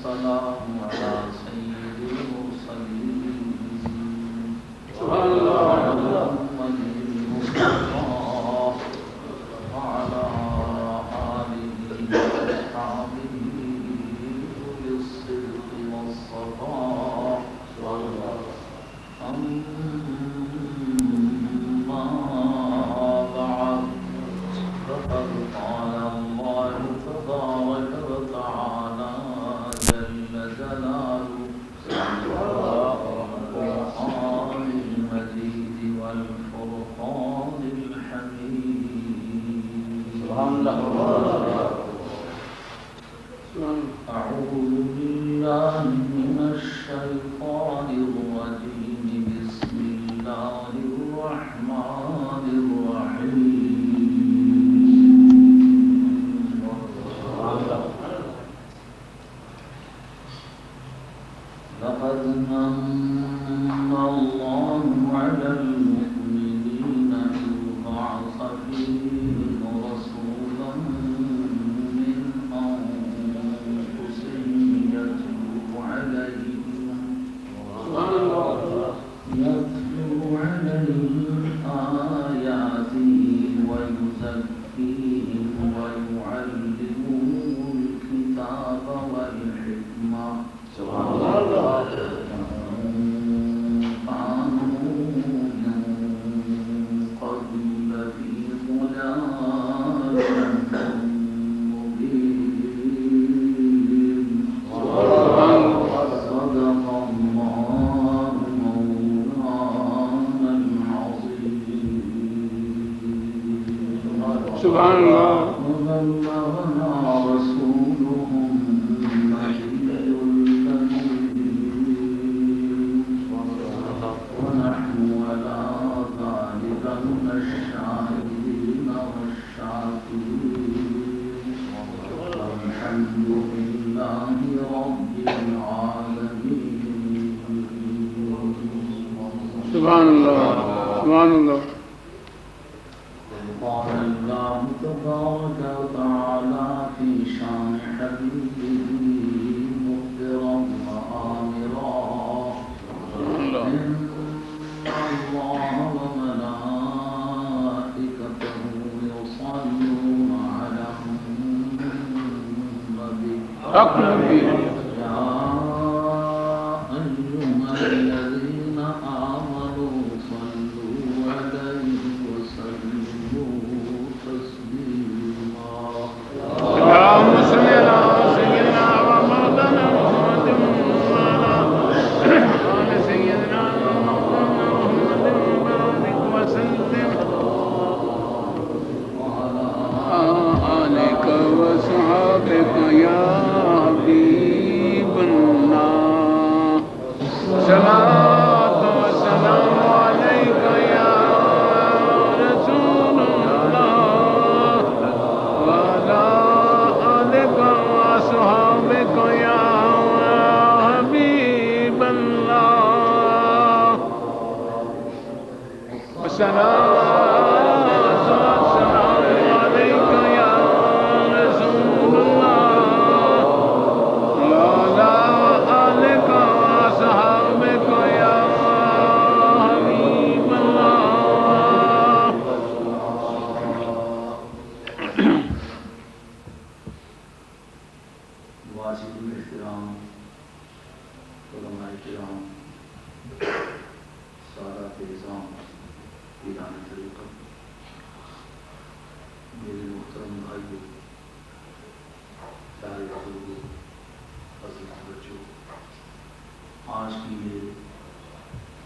والسلام على سيد المرسلين سبحان الله محمد المصطفى وعلى آله وأصحابه أولي الصدق والصفاء أما بعد فقد قال الله تبارك وتعالى جل جلاله القرآن المجيد والفرقان الحميد أعوذ بالله من الشيطان الرجيم بسم الله الرحمن الرحيم لقد من الله على المؤمنين إذ بعث فيهم رسولا من أنفسهم يتلو عليهم آياته ويزكيهم ويعلمهم الكتاب والحكمة سبحان الله وبلغنا رسولهم النبي الكريم ونحن على ذلك من الشاهدين والشاكرين والحمد لله رب العالمين سبحان الله سبحان الله قال الله تبارك وتعالى في شان حبيبه مخبرا وآمرا إن الله وملائكته يصلون على النبي أقرب أيها الذين آمنوا صلوا عليه وسلموا تسليما اللهم صل على سيدنا ومولانا محمد وعلى آل سيدنا ومولانا محمد وبارك وسلم آلك وصحابك يا حبيب الله صلاة وسلام عليك يا رسول الله وعلى آلك وصحابك يا حبيب الله والسلام عليك يا رسول الله وعلى آلك وصحابك يا حبيب الله واجب الاحترام علماء کرام سادات نظام پیران طریقت میرے محترم بھائیوں پیارے بزرگوں عزیز بچوں آج کی یہ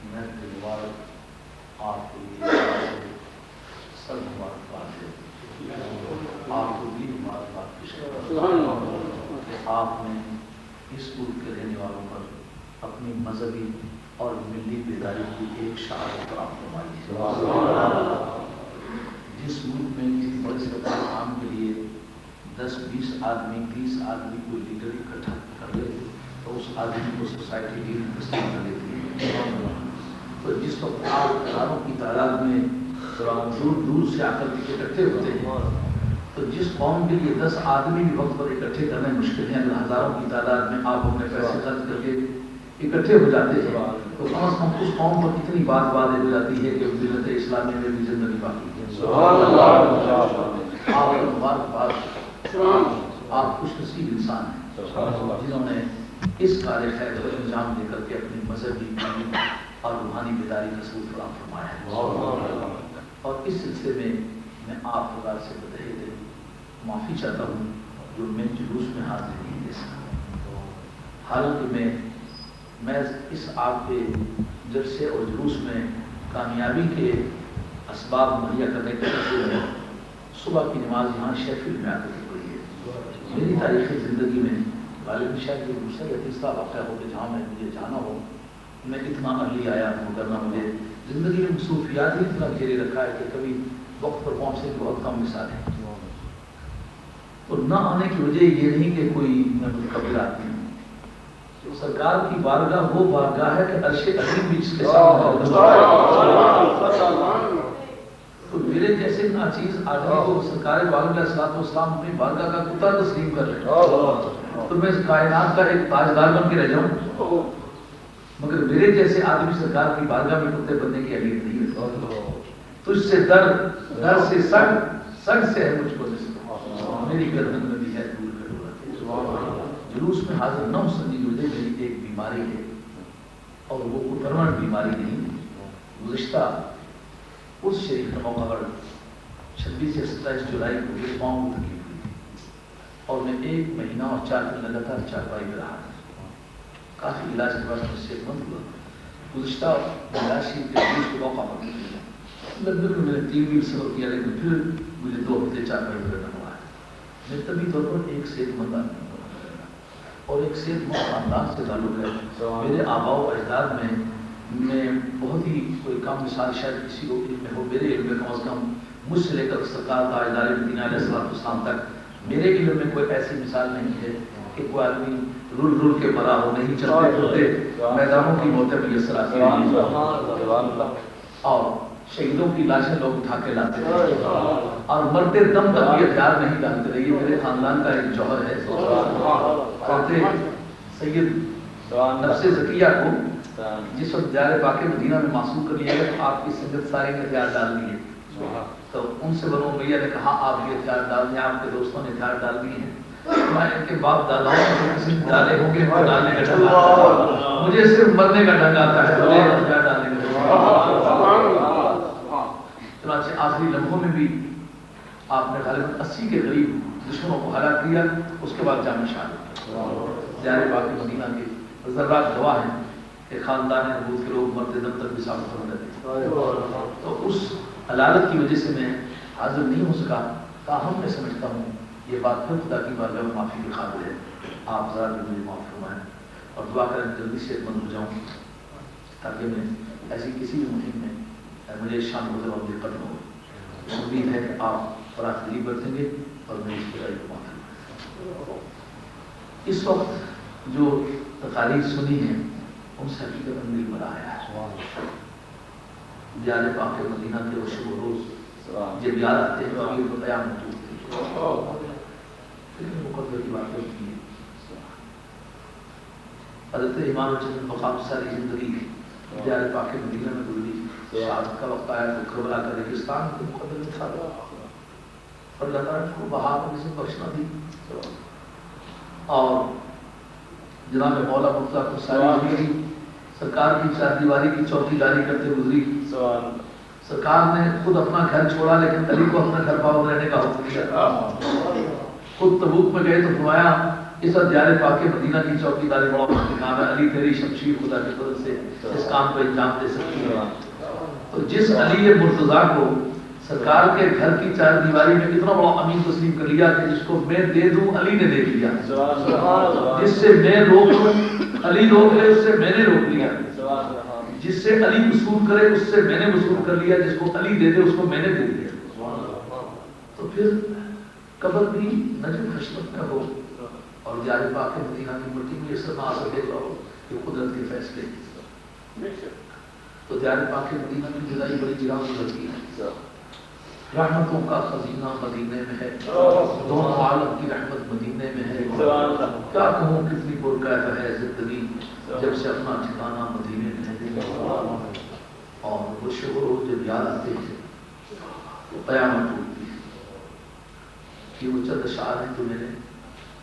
محنت مبارک آپ کے لیے سر مبارکباد ہے آپ کو بھی مبارکباد پیش کرتا ہوں کہ آپ نے اس ملک کے رہنے والوں پر اپنی مذہبی اور ملی بیداری کی ایک شہادت پر آپ فرمائی ہے۔ جس ملک میں کسی بڑے سے بڑے کام کے لیے 10-20 آدمی 20 آدمی کوئی لیڈر اکٹھا کر لے تو اس آدمی کو سوسائٹی کی تسلیم کر لیتی ہے۔ تو جس وقت آپ ہزاروں کی تعداد میں دور دور سے آ کر کے اکٹھے ہوتے ہیں تو جس قوم کے لیے 10 آدمی بھی وقت پر اکٹھے کرنے مشکل ہیں، اگر ہزاروں کی تعداد میں آپ اپنے پیسے خرچ کر کے اکٹھے ہو جاتے ہیں تو کم از کم اس قوم پر کتنی بات واضح ہو جاتی ہے کہ ملت اسلامی میں بھی زندگی باقی ہے۔ آپ مبارکباد، آپ خوش نصیب انسان ہیں جنہوں نے اس کار خیر کو انجام دے کر کے اپنی مذہبی دینی اور روحانی بیداری کا ثبوت فراہم فرمایا ہے۔ اور اس سلسلے میں آپ حضرات سے بتائیے تھے معافی چاہتا ہوں جو میں جلوس میں حاضر نہیں دے سکا، حالانکہ میں اس آپ کے جلسے اور جلوس میں کامیابی کے اسباب مہیا کرنے کے سلسلے میں صبح کی نماز یہاں شیفیلڈ میں آ کر پڑھی ہے۔ میری تاریخی زندگی میں غالب شاید یہ دوسرا یا تیسرا واقعہ ہو کہ جہاں مجھے جانا ہو میں اتنا ارلی آیا ہوں، کرنا مجھے زندگی میں مصروفیات ہی اتنا گھیرے رکھا ہے کہ کبھی وقت پر پہنچنے کی بہت کم مثال ہے۔ اور نہ آنے کی وجہ یہ نہیں کہ کوئی میں متکبر آدمی ہوں، تو سرکار کی بارگاہ وہ بارگاہ ہے کہ عرش عظیم بھی اس کے سامنے تو میرے جیسے ناچیز آدمی کو سرکار والد علیہ السلام اپنی بارگاہ کا کتا تسلیم کر رہے تو میں اس کائنات کا ایک تاجدار بن کے رہ جاؤں، مگر میرے جیسے آدمی سرکار کی بارگاہ میں کتے بننے کی اہلیت نہیں ہے۔ تو اس سے در سے سگ سے ہے مجھ کو میری گردن میں بھی ہے دور کر جلوس میں حاضر نہ ہو سکتی وجہ میری ایک بیماری ہے اور وہ کوئی پرماننٹ بیماری نہیں۔ گزشتہ اس شریف کا موقع پر 26 سے 27 جولائی کو میرے پاؤں میں تکلیف ہوئی اور میں 1 مہینہ اور 4 دن لگاتار چارپائی میں رہا، کافی علاج کے بعد میں صحت مند ہوا۔ گزشتہ علاج کے جلوس کے موقع پر لندن میں میں نے 3 ویل سفر کیا، لیکن پھر مجھے 2 ہفتے چارپائی میں رہنا ہوا ہے۔ میں طبی طور پر ایک صحت مند آدمی اور ایک صحت مند خاندان سے تعلق ہے۔ میرے آباء و اجداد میں بہت ہی کوئی کم مثال شاید کسی کو علم میں ہو، میرے علم میں کم از کم مجھ سے لے کر سرکار تاجدار مدینہ علیہ السلام تک میرے علم میں کوئی ایسی مثال نہیں ہے کہ کوئی آدمی رول کے برا ہو، نہیں چلتے پھرتے میدانوں کی موتیں میسر آتی ہیں اور شہیدوں کی لاشیں لوگ اٹھا کے لاتے ہیں اور مرتے دم تک یہ ہتھیار نہیں ڈالتے رہے۔ یہ میرے خاندان کا ایک جوہر ہے۔ سید نفس زکیہ کو جس وقت دیار پاک مدینہ میں معصوم کر لیا گیا تو آپ کی سنگت سارے نے ہتھیار ڈال دیے، تو ان سے بنو امیہ نے کہا آپ یہ ہتھیار ڈال دیں، آپ کے دوستوں نے ہتھیار ڈال دیے ہیں، میں ان کے باپ داداؤں کو کسی ڈالے ہوں گے وہ ڈالنے کا ڈنگ آتا ہے، مجھے صرف مرنے کا ڈنگ آتا ہے، مجھے ہتھیار ڈالنے کا ڈنگ آتا ہے۔ چنانچہ آخری لمحوں میں بھی آپ نے غالباً 80 کے قریب دشمنوں کو ہلاک کیا، اس کے بعد جان نشان دیار پاک مدینہ کے ذرات گواہ ہیں کہ خاندان نبوت کے لوگ مرتے دم تک بھی ثابت ہو رہے تھے۔ تو اس علالت کی وجہ سے میں حاضر نہیں ہو سکا، تاہم میں سمجھتا ہوں یہ بات پھر خدا کی بارگاہ میں معافی کے قابل ہے۔ آپ ذرا بھی مجھے معاف فرمائیں اور دعا کریں جلدی صحت مند ہو جاؤں تاکہ میں ایسی کسی بھی مہم میں مجھے شان گزر اور دقت نہ ہو۔ امید ہے کہ آپ فراخ دلی برتیں گے اور میں اس برائی کو معاف کروں۔ اس وقت جو تقاریر سنی ہیں ان سے حقیقت دل بھر آیا ہے۔ دیار پاک مدینہ کے وہ شب و روز جب یاد آتے ہیں تو یہ قیامت ہوتی ہے، لیکن مقدر کی بات ہوتی ہے۔ حضرت امام حسین مقام ساری زندگی دیار پاک مدینہ میں گزری، شہادت کا وقت آیا تو کربلا کا ریگستان کے مقدر میں تھا اور اللہ تعالیٰ کو بہا پر اسے بخشنا دی اور جناب مولا مرتضیٰ کو ساری زندگی سرکار کی 4 دیواری کی چوکی داری کرتے گزری۔ سرکار نے خود اپنا گھر چھوڑا لیکن علی کو اپنا گھر پاؤ رہنے کا حکم دیا۔ خود تبوک میں گئے تو فرمایا اس وقت دیار پاک مدینہ کی چوکی داری بڑا مشکل کام ہے، علی تیری شمشیر خدا کی فضل سے اس کام کو انجام دے سکتی ہے۔ تو جس علی مرتضیٰ کو سرکار کے گھر کی 4 دیواری میں اتنا بڑا امین تسلیم کر لیا کہ جس کو میں دے دوں علی نے دے دیا، جس سے میں روک لوں علی روک لے اس سے میں نے روک لیا، جس سے علی وصول کرے اس سے میں نے وصول کر لیا، جس کو علی دے دے اس کو میں نے دے دیا۔ تو پھر قبر بھی نجم خشمت کا ہو اور دیار پاک مدینہ کی مٹی میں اس طرح آ سکے تو یہ قدرت کے فیصلے۔ تو دیار پاک مدینہ کی جدائی بڑی جگہ گزرتی ہے، رحمتوں کا خزینہ مدینے میں ہے، دونوں عالم کی رحمت مدینے میں ہے۔ کیا کہوں کتنی پرکیف ہے زندگی جب سے اپنا ٹھکانہ مدینے میں ہے۔ اور وہ شب و روز جب یاد آتے ہیں تو قیامت ٹوٹتی ہے۔ کہ وہ چند اشعار ہیں جو میں نے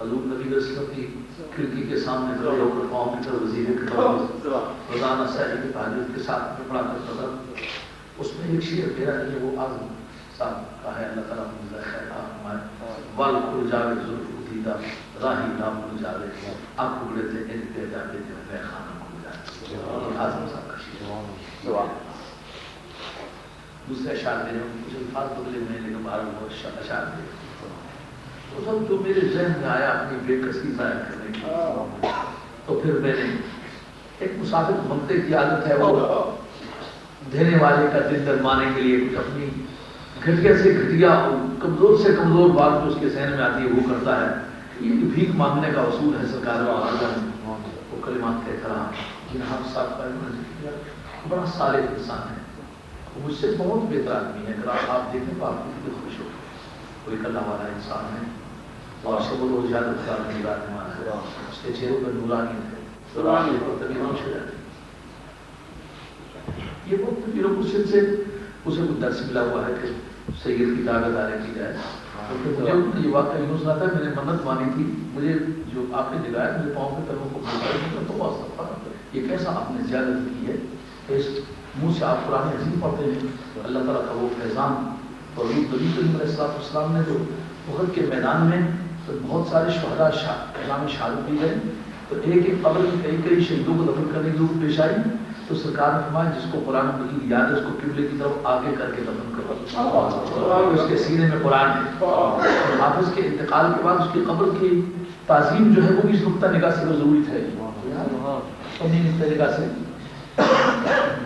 حضور نبی علیہ السلام کی کھڑکی کے سامنے کھڑے ہو کر قوم کی طرف وظیفے کے طور روزانہ سحری کی تہجد کے ساتھ میں پڑھا کرتا تھا۔ اس میں ایک شعر میرا نہیں ہے، وہ آزم صاحب کا ہے، اللہ تعالیٰ مجھے خیر فرمائے۔ وال کھل جاوے زلف اٹھیدہ راہی نام کھل جاوے، آنکھ اگڑے تھے ان پہ جاتے تھے میں خانہ کھل جاتے۔ یہ آزم صاحب کا شعر ہے۔ دوسرے اشعار دے رہے ہوں، کچھ الفاظ بدلے ہوئے ہیں لیکن بہر وہ اشعار دے رہے ہیں۔ تو سب جو میرے ذہن میں آیا اپنی بے کسی ظاہر کرنے کی، تو پھر میں نے ایک مسافر منگتے کی عادت ہے، وہ دینے والے کا دل درمانے کے لیے کچھ اپنی گھٹیا سے گھٹیا کمزور سے کمزور بات جو اس کے ذہن میں آتی ہے وہ کرتا ہے۔ یہ بھیک مانگنے کا اصول ہے سرکار کا۔ وہ کلمات کہتا رہا کہ ہم صاحب کا بڑا صالح انسان ہے، وہ مجھ سے بہت بہتر آدمی ہے، اگر آپ دیکھیں تو آپ کو خوش ہو، کوئی اللہ والا انسان ہے اور شب و روز یاد رکھتا ہے، نگاہ نماز ہے، اس کے چہرے پر نورانیت ہے، نورانیت اور تبھی روش ہو جاتی ہے۔ یہ وقت پیر و مرشد سے اسے کچھ درس ملا ہوا ہے کہ سید کی دعوت آنے کی جائے، تو مجھے ان کا یہ واقعہ یوں سنا تھا، میں نے منت مانی تھی، مجھے جو آپ نے دکھایا مجھے پاؤں کے تلوں کو یہ کیسا آپ نے زیادت کی ہے، اس منہ سے آپ قرآن عظیم پڑھتے ہیں، اللہ تعالیٰ کا وہ فیضان۔ اور نبی کریم علیہ السلام نے جو احد کے میدان میں تو بہت سارے شہداء اعلان شہادت دی گئے، تو ایک ایک قبر میں کئی کئی شہیدوں کو دفن کرنے کی ضرورت پیش آئی، تو سرکار نے فرمایا جس کو قرآن مجید یاد ہے اس کو قبلے کی طرف آگے کر کے دفن کرو، اس کے سینے میں قرآن ہے۔ حافظ کے انتقال کے بعد اس کی قبر کی تعظیم جو ہے وہ بھی اس نقطہ نگاہ سے ضروری ہے، نقطہ نگاہ سے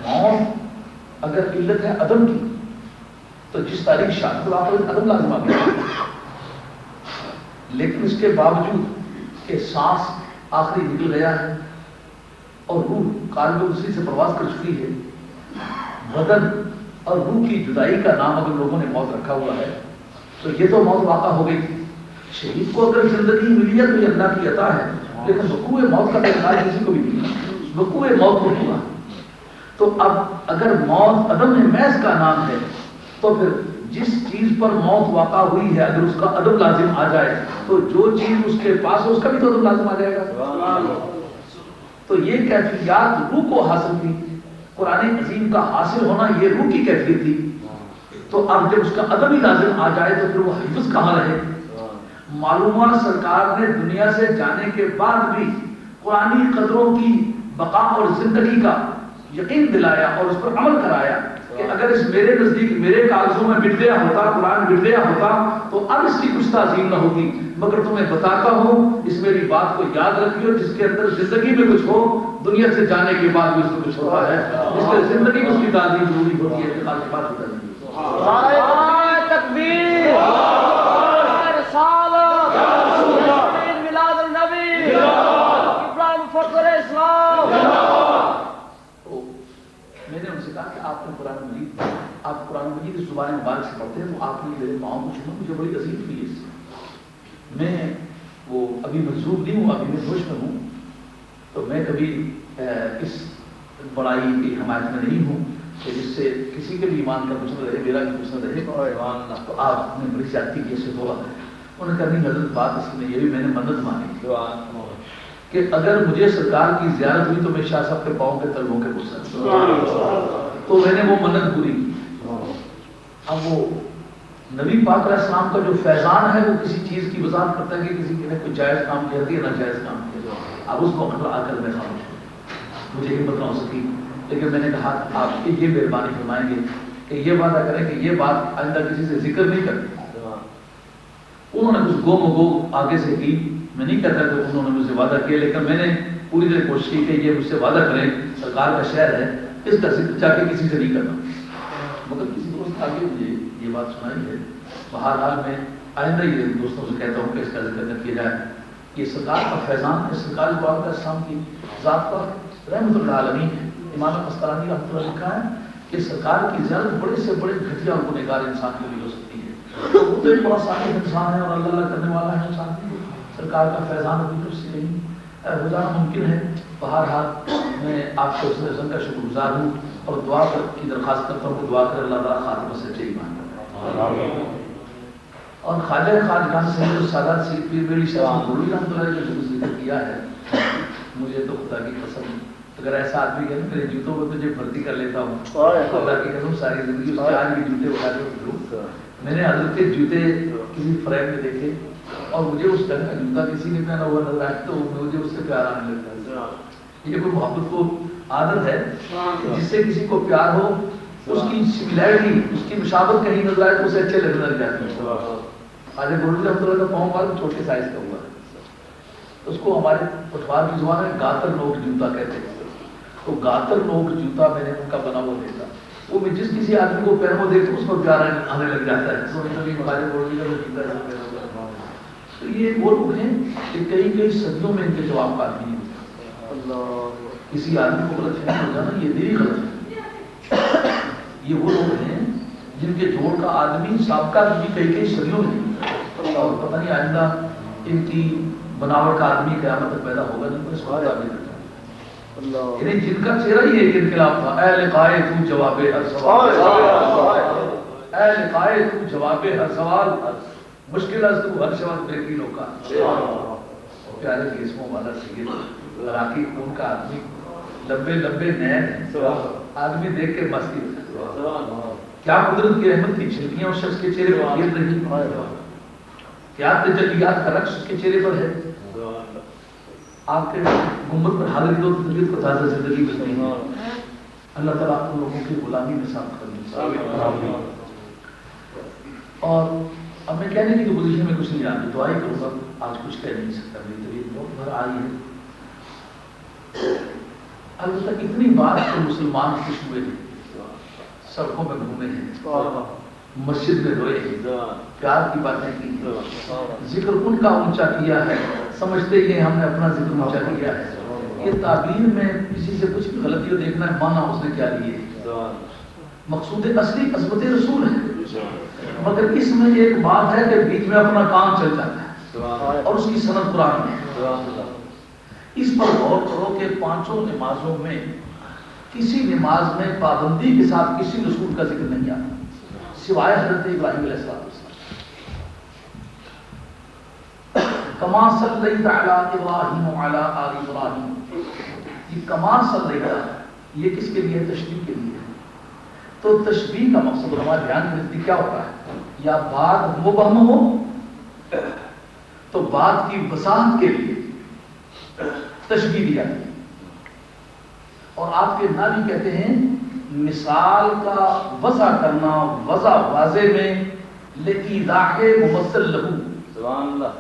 موت اگر علت ہے عدم کی تو جس تاریخ شہادت واقع عدم لازم آ گیا، لیکن اس کے باوجود کہ سانس آخری نکل گیا ہے اور روح قالب دوسری سے پرواز کر چکی ہے، بدن اور روح کی جدائی کا نام اگر لوگوں نے موت رکھا ہوا ہے تو یہ تو موت واقع ہو گئی۔ شہید کو اگر زندگی ملی ہے تو یہ اللہ کی عطا ہے، لیکن وقوع موت کا پیغام کسی کو بھی نہیں، وقوع موت کو ہوا۔ تو اب اگر موت عدم محض کا نام ہے تو پھر جس چیز پر موت واقع ہوئی ہے اگر اس کا عدم لازم آ جائے تو جو چیز اس کے پاس ہے اس کا بھی تو عدم لازم آ جائے گا۔ تو یہ کیفیات روح کو حاصل تھی، قرآن عظیم کا حاصل ہونا یہ روح کی کیفیت تھی، تو اب جب اس کا عدم ہی لازم آ جائے تو پھر وہ حفظ کہاں رہے۔ معلومات سرکار نے دنیا سے جانے کے بعد بھی قرآنی قدروں کی بقا اور زندگی کا یقین دلایا اور اس پر عمل کرایا کہ اگر اس میرے نزدیک میرے کاغذوں میں مٹ گیا ہوتا، قرآن مٹ گیا ہوتا تو اب اس کی کچھ تعظیم نہ ہوتی، مگر تمہیں بتاتا ہوں اس میری بات کو یاد رکھیے، جس کے اندر زندگی میں کچھ ہو دنیا سے جانے کے بعد بھی اس کو کچھ ہوتا ہے، اس میں زندگی میں اس کی تعظیم ضروری ہوتی ہے، انتقال کے بعد ہوتا ہے۔ تکبیر، رسالت، میلاد النبی، ابراہیم فخر اسلام۔ میں نے ان سے کہا کہ آپ نے قرآن مجید اس زبان مبارک سے پڑھتے ہیں تو آپ نے میرے پاؤں کو چھونا مجھے بڑی عظیم ہوئی ہے اس سے۔ میں وہ ابھی مجذوب نہیں ہوں، ابھی میں ہوش میں ہوں، تو میں کبھی اس بڑائی کی حمایت میں نہیں ہوں کہ جس سے کسی کے بھی ایمان کا مسند رہے، میرا بھی مسند رہے، تو آپ نے بڑی زیادتی کی اس سے بولا۔ انہوں نے کہا نہیں حضرت بات اس میں یہ بھی میں نے منت مانی کہ اگر مجھے سرکار کی زیارت ہوئی تو میں شاہ صاحب کے پاؤں کے تلووں کے گسل، تو میں نے وہ منت پوری کی۔ اب وہ نبی پاک علیہ السلام کا جو فیضان ہے وہ کسی چیز کی وضاحت کرتا ہے کہ کسی نے کوئی جائز کام کیا ہے نہ جائز کام کیا، اب اس کو آ کر میں خاموش ہوں، مجھے ہمت نہ ہو سکی، لیکن میں نے کہا آپ یہ مہربانی فرمائیں گے کہ یہ وعدہ کریں کہ یہ بات آئندہ کسی سے ذکر نہیں کرتے۔ انہوں نے کچھ گو مگو آگے سے کی، میں نہیں کہتا کہ انہوں نے مجھ سے وعدہ کیا، لیکن میں نے پوری طرح کوشش کی کہ یہ مجھ سے وعدہ کریں، سرکار کا شہر ہے اس کا ذکر جا کے کسی سے نہیں کرنا، مگر کسی دوست آگے مجھے یہ بات سنائی ہے۔ بہرحال میں آئندہ یہ دوستوں سے کہتا ہوں کہ اس کا ذکر نہ کیا جائے، یہ سرکار کا فیضان ہے، سرکار پاک علیہ السلام کی ذات پر رحمت اللہ عالمین ہے۔ امام قسطلانی رحمۃ اللہ لکھا ہے کہ سرکار کی زیارت بڑے سے بڑے گھٹیا اور گنہگار انسان کے لیے ہو سکتی ہے۔ تو وہ تو ایک بڑا صالح انسان ہے اور اللہ اللہ کرنے والا ہے انسان، سرکار کا فیضان ابھی تو اس سے نہیں ہو جانا ممکن ہے۔ بہرحال میں آپ کو اس رسم کا شکر گزار ہوں اور دعا کی درخواست کرتا ہوں کہ دعا کرے اللہ تعالیٰ خاتمہ سچے ایمان کا۔ اور خواجہ خواجگان سید السادات سے پیر بیڑی شاہ گولوی رحمۃ اللہ علیہ نے ذکر کیا ہے، مجھے تو خدا کی قسم اگر ایسا آدمی کہ میرے جوتوں کو تجھے بھرتی کر لیتا ہوں، خدا کی قسم ساری زندگی اس کے آج بھی جوتے اٹھا کے پھروں۔ میں نے حضرت کے جوتے کسی فریم میں دیکھے اور مجھے اس ڈھنگ کا جوتا کسی نے پہنا ہوا نظر آیا تو مجھے اس سے پیار آنے لگتا ہے۔ یہ کوئی محبت کو عادت ہے جس سے کسی کو پیار ہو، اس کی سملیرٹی، اس کی مشابہت کہیں نظر آئے تو اسے اچھے لگنے لگ جاتے ہیں۔ خواجہ گولوی رحمۃ اللہ کا پاؤں والا چھوٹے سائز کا ہوا ہے، اس کو ہمارے پٹوار کی زبان میں گاتر نوک جوتا کہتے ہیں۔ تو گاتر نوک جوتا میں نے ان کا بنا ہوا دیکھا، وہ میں جس کسی آدمی کو پہنو دیکھتا اس کو پیار آنے لگ جاتا ہے۔ خواجہ گولوی کا جوتا ہے۔ تو یہ وہ لوگ ہیں کہ کئی صدیوں میں ان کے جواب کافی نہیں ہوتے۔ کسی آدمی کو غلط فہمی ہو جانا یہ دلی غلط ہے۔ یہ وہ لوگ ہیں جن کے جوڑ کا آدمی سابقہ بھی کئی صدیوں میں، اور پتہ نہیں آئندہ ان کی بناوٹ کا آدمی قیامت تک پیدا ہوگا جن کو اس کو یعنی جن کا چہرہ ہی ایک انقلاب تھا۔ اے لقائے تو جواب ہر سوال، اے لقائے تو جواب ہر سوال، مشکل از تو ہر شوق بہتری لوکا۔ پیارے جسموں والا سید عراقی خون کا آدمی، لمبے لمبے نین ہیں، آدمی دیکھ کے مستی ہوتا ہے۔ کیا قدرت کی رحمت کی چھلکیاں اس شخص کے چہرے پر گر رہی، کیا تجلیات کا رقص اس کے چہرے پر ہے۔ آپ کے گنبد پر حاضری دو طبیعت کو تازہ زندگی ملتی ہے۔ اللہ تعالیٰ آپ کو لوگوں کی غلامی میں ثابت کرنے۔ اور اب میں کہنے کی پوزیشن میں کچھ نہیں آتی، دعا ہی کروں گا، آج کچھ کہہ نہیں سکتا، میری طبیعت بہت بھر آئی ہے۔ البتہ اتنی بات کہ مسلمان خوش ہوئے ہیں، سڑکوں میں گھومے ہیں، مسجد میں روئے ہیں، پیار کی باتیں کی ہیں، ذکر ان کا اونچا کیا ہے، سمجھتے یہ ہم نے اپنا ذکر اونچا کیا ہے۔ یہ تعبیر میں کسی سے کچھ بھی غلطی ہو دیکھنا ہے، مانا اس نے کیا لیے، مقصود اصلی عظمت رسول ہے، مگر اس میں ایک بات ہے کہ بیچ میں اپنا کام چل جاتا ہے اور اس کی سند قرآن میں۔ اس پر غور کرو کہ پانچوں نمازوں میں کسی نماز میں پابندی کے ساتھ کسی رسول کا ذکر نہیں آتا سوائے حضرت ابراہیم علیہ السلام۔ کما صلیت علی ابراہیم وعلی آل ابراہیم، یہ کما صلیت یہ کس کے لیے؟ تشبیہ کے لیے۔ تو تشبیہ کا مقصد ہمارے دھیان میں نزدیک کیا ہوتا ہے؟ یا بات مبہم ہو تو بات کی وضاحت کے لیے تشبیہ دیا ہے، اور آپ کے نبی کہتے ہیں مثال کا وضع کرنا، وضع واضح میں لإیضاح ممثل لہو، سبحان اللہ،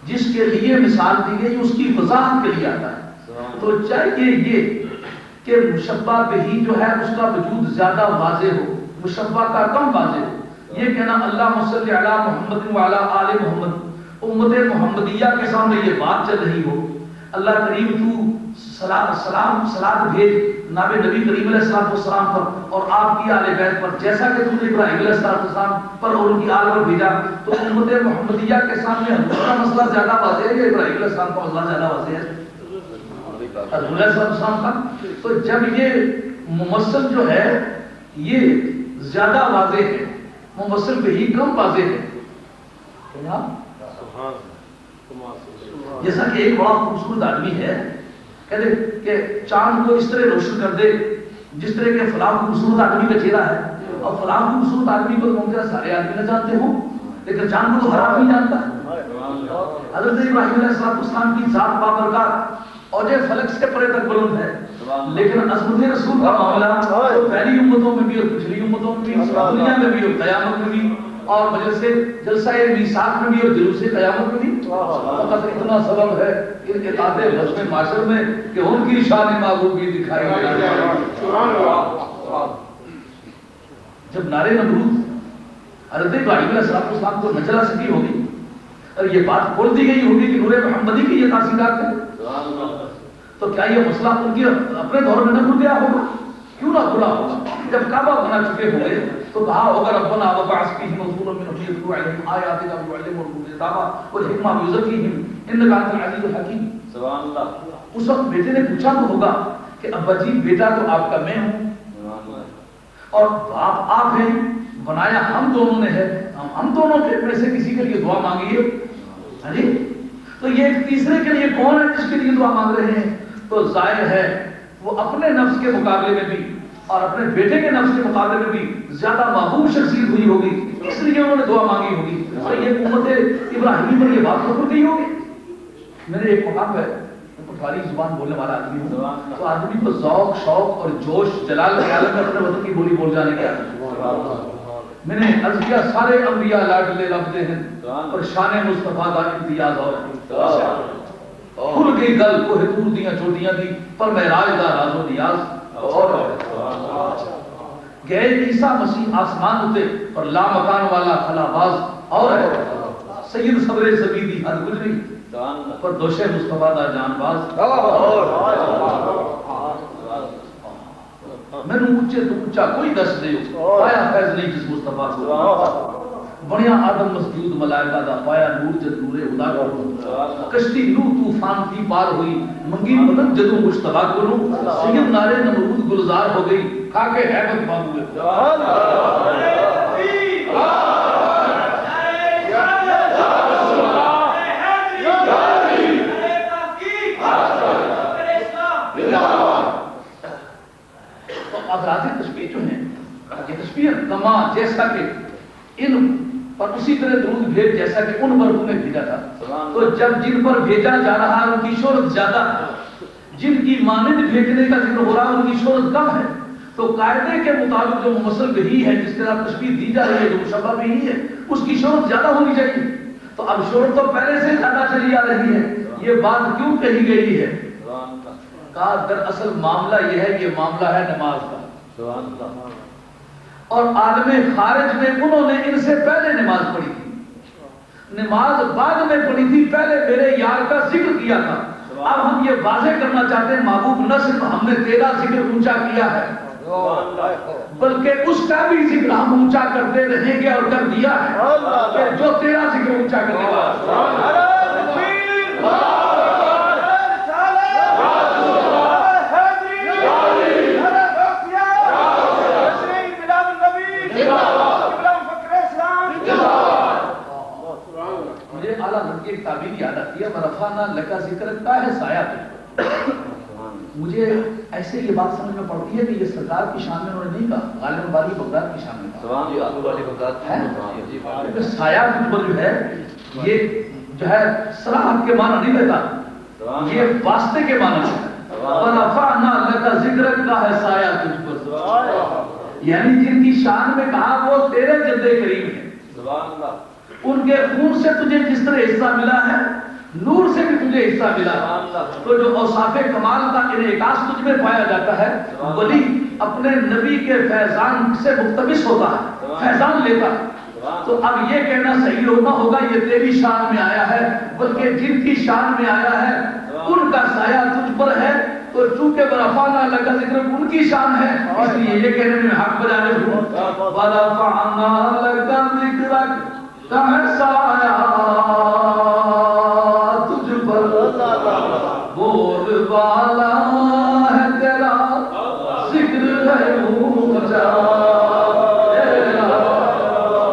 جس کے لیے مثال دی گئی اس کی وضاحت کے لیے آتا ہے۔ تو چاہیے یہ کہ مشبہ بہی جو ہے اس کا وجود زیادہ واضح ہو، مشبہ کا کم واضح ہو۔ یہ کہنا اللہم صلی علی محمد وعلی آل محمد، امت محمدیہ کے سامنے یہ بات چل رہی ہو، اللہ کریم تو سلام بھیج نبی کریم علیہ السلام پر اور آپ کی آل بیت پر، جیسا کہ تم نے ابراہیم علیہ السلام پر اور ان کی آل پر بھیجا۔ تو امت محمدیہ کے سامنے حضور کا مسئلہ زیادہ واضح ہے یا ابراہیم علیہ السلام کا مسئلہ زیادہ واضح ہے؟ حضور علیہ السلام کا۔ تو جب یہ ممثل جو ہے یہ زیادہ واضح ہے، ممثل پہ ہی کم واضح ہے، جیسا کہ ایک بڑا خوبصورت آدمی ہے، کہتے کہ چاند کو اس طرح روشن کر دے جس طرح کہ فلاں خوبصورت آدمی کا چہرہ ہے، اور فلاں خوبصورت آدمی کو ممکن ہے سارے آدمی نہ جانتے ہوں لیکن چاند کو ہر آدمی جانتا ہے۔ حضرت ابراہیم علیہ السلام کی ذات بابرکات اوجے فلک سے پرے تک بلند ہے، لیکن عظمت رسول کا معاملہ تو پہلی امتوں میں بھی اور پچھلی امتوں میں بھی، دنیا میں بھی اور قیامت میں بھی، اور جلسہ میثاق میں بھی اور جلوس قیامت میں بھی۔ فقط اتنا سبب ہے انعقاد حشر معاشر میں کہ ان کی شان محبوبی دکھائی گئی۔ جب نعرے نمرود حضرت ابراہیم علیہ السلام کو نہ چلا سکی ہوگی اور یہ بات کھول دی گئی ہوگی کہ نور محمدی کی یہ تاثیرات ہے، تو کیا یہ مسئلہ ان کے اپنے دور میں نہ کھل گیا ہوگا؟ کیوں نہ کھلا ہوگا؟ جب کعبہ بنا چکے ہوئے تو کہا ہوگا ربنا وبعث فیہم رسولا منہم یتلو علیہم آیاتک ویعلمہم الکتاب والحکمہ ویزکیہم انک انت العزیز الحکیم. سبحان اللہ. اس وقت بیٹے نے پوچھا تو ہوگا کہ ابا جی بیٹا تو آپ کا میں ہوں اور باپ آپ ہیں, بنایا ہم دونوں نے ہے, ہم دونوں کے میں سے کسی کے لیے دعا مانگیے. ہاں جی, تو یہ ایک تیسرے کے لیے کون ہے جس کے لیے دعا مانگ رہے ہیں؟ تو ظاہر ہے وہ اپنے نفس کے مقابلے میں بھی اور اپنے بیٹے کے نفس کے مقابلے میں بھی زیادہ محبوب شخصیت ہوئی ہوگی, اس لیے انہوں نے دعا مانگی ہوگی. تو یہ امت ابراہیمی پر یہ بات خبر نہیں ہوگی. میرے ایک مقام ہے, پٹھاری زبان بولنے والا آدمی ہوں, تو آدمی کو ذوق شوق اور جوش جلال کے عالم میں اپنے وطن کی بولی بول جانے کے عادت. میں نے عرض کیا سارے انبیاء لاڈلے لبتے ہیں اور شان مصطفیٰ کا امتیاز اور کھل گئی گل کو دور دیاں چوٹیاں دی پر معراج دا راز و نیاز اور گئے عیسیٰ مسیح آسمان اتے اور لا مکان والا خلا باز اور سید صبر زبیدی حد گزری پر دوشے مصطفیٰ دا جان باز. میں نے اونچے تو اونچا کوئی دس دے پایا فیض نہیں جس مصطفیٰ کو. بنیا آدم مسجود ملائکہ دا پایا نور جد نور خدا کو. کشتی نو طوفان تھی پار ہوئی منگی مدد جدو مشتبہ کو. سید نارے نمرود گلزار ہو گئی کھاکے حیبت بابو ہے. اغراض تشبیہ جو ہیں یہ تشبیہ کما جیسا کہ ان پر اسی طرح درود بھیج جیسا کہ ان پر تمہیں بھیجا تھا. تو جب جن پر بھیجا جا رہا ہے ان کی شہرت زیادہ ہے, جن کی مانند بھیجنے کا ذکر ہو رہا ہے ان کی شہرت کم ہے. تو قاعدے کے مطابق جو ممثل بھی ہے جس طرح تشبیہ دی جا رہی ہے جو مشبہ بھی ہے اس کی شہرت زیادہ ہونی چاہیے. تو اب شہرت تو پہلے سے زیادہ چلی آ رہی ہے. یہ بات کیوں کہی گئی ہے؟ کہا دراصل معاملہ یہ ہے, یہ معاملہ ہے نماز کا. اور عالم خارج میں انہوں نے ان سے پہلے نماز پڑھی تھی, نماز بعد میں پڑھی تھی, پہلے میرے یار کا ذکر کیا تھا. اب ہم یہ واضح کرنا چاہتے ہیں محبوب نہ صرف ہم نے تیرا ذکر اونچا کیا ہے بلکہ اس کا بھی ذکر ہم اونچا کرتے رہیں گے اور کر دیا ہے کہ جو تیرا ذکر اونچا کرنے والا. مجھے اعلیٰ حضرت کی تعبیر یاد آتی ہے, ورفعنا لک ذکرک کا ہے سایہ تجھ پر. مجھے ایسے یہ بات سمجھ میں پڑتی ہے کہ یہ سرکار کی شان میں انہوں نے نہیں کہا, غالب باری بغداد کی شان میں کہا. کیونکہ سایہ تجھ پر جو ہے یہ جو ہے صراحت کے معنی نہیں دیتا, یہ واسطے کے معنی ہے. ورفعنا لک ذکرک کا ہے سایہ تجھ پر, یعنی جن کی شان میں کہا وہ تیرے جد کریم ہے. ان کے خون سے تجھے جس طرح حصہ ملا ہے نور سے بھی تجھے حصہ ملا. تو جو اوصاف کمال کا انعکاس تجھ میں پایا جاتا ہے ولی اپنے نبی کے فیضان سے مقتبس ہوتا ہے, فیضان لیتا ہے. تو اب یہ کہنا صحیح ہونا ہوگا یہ تیری شان میں آیا ہے, بلکہ جن کی شان میں آیا ہے ان کا سایہ تجھ پر ہے. تو چونکہ ورفعنا لک ذکرک ان کی شان ہے اس لیے یہ کہنے میں حق بجانے ہوں. ورفعنا لک ذکرک کا ہے سایہ تجھ پر, بول والا ہے تیرا ذکر ہے اونچا,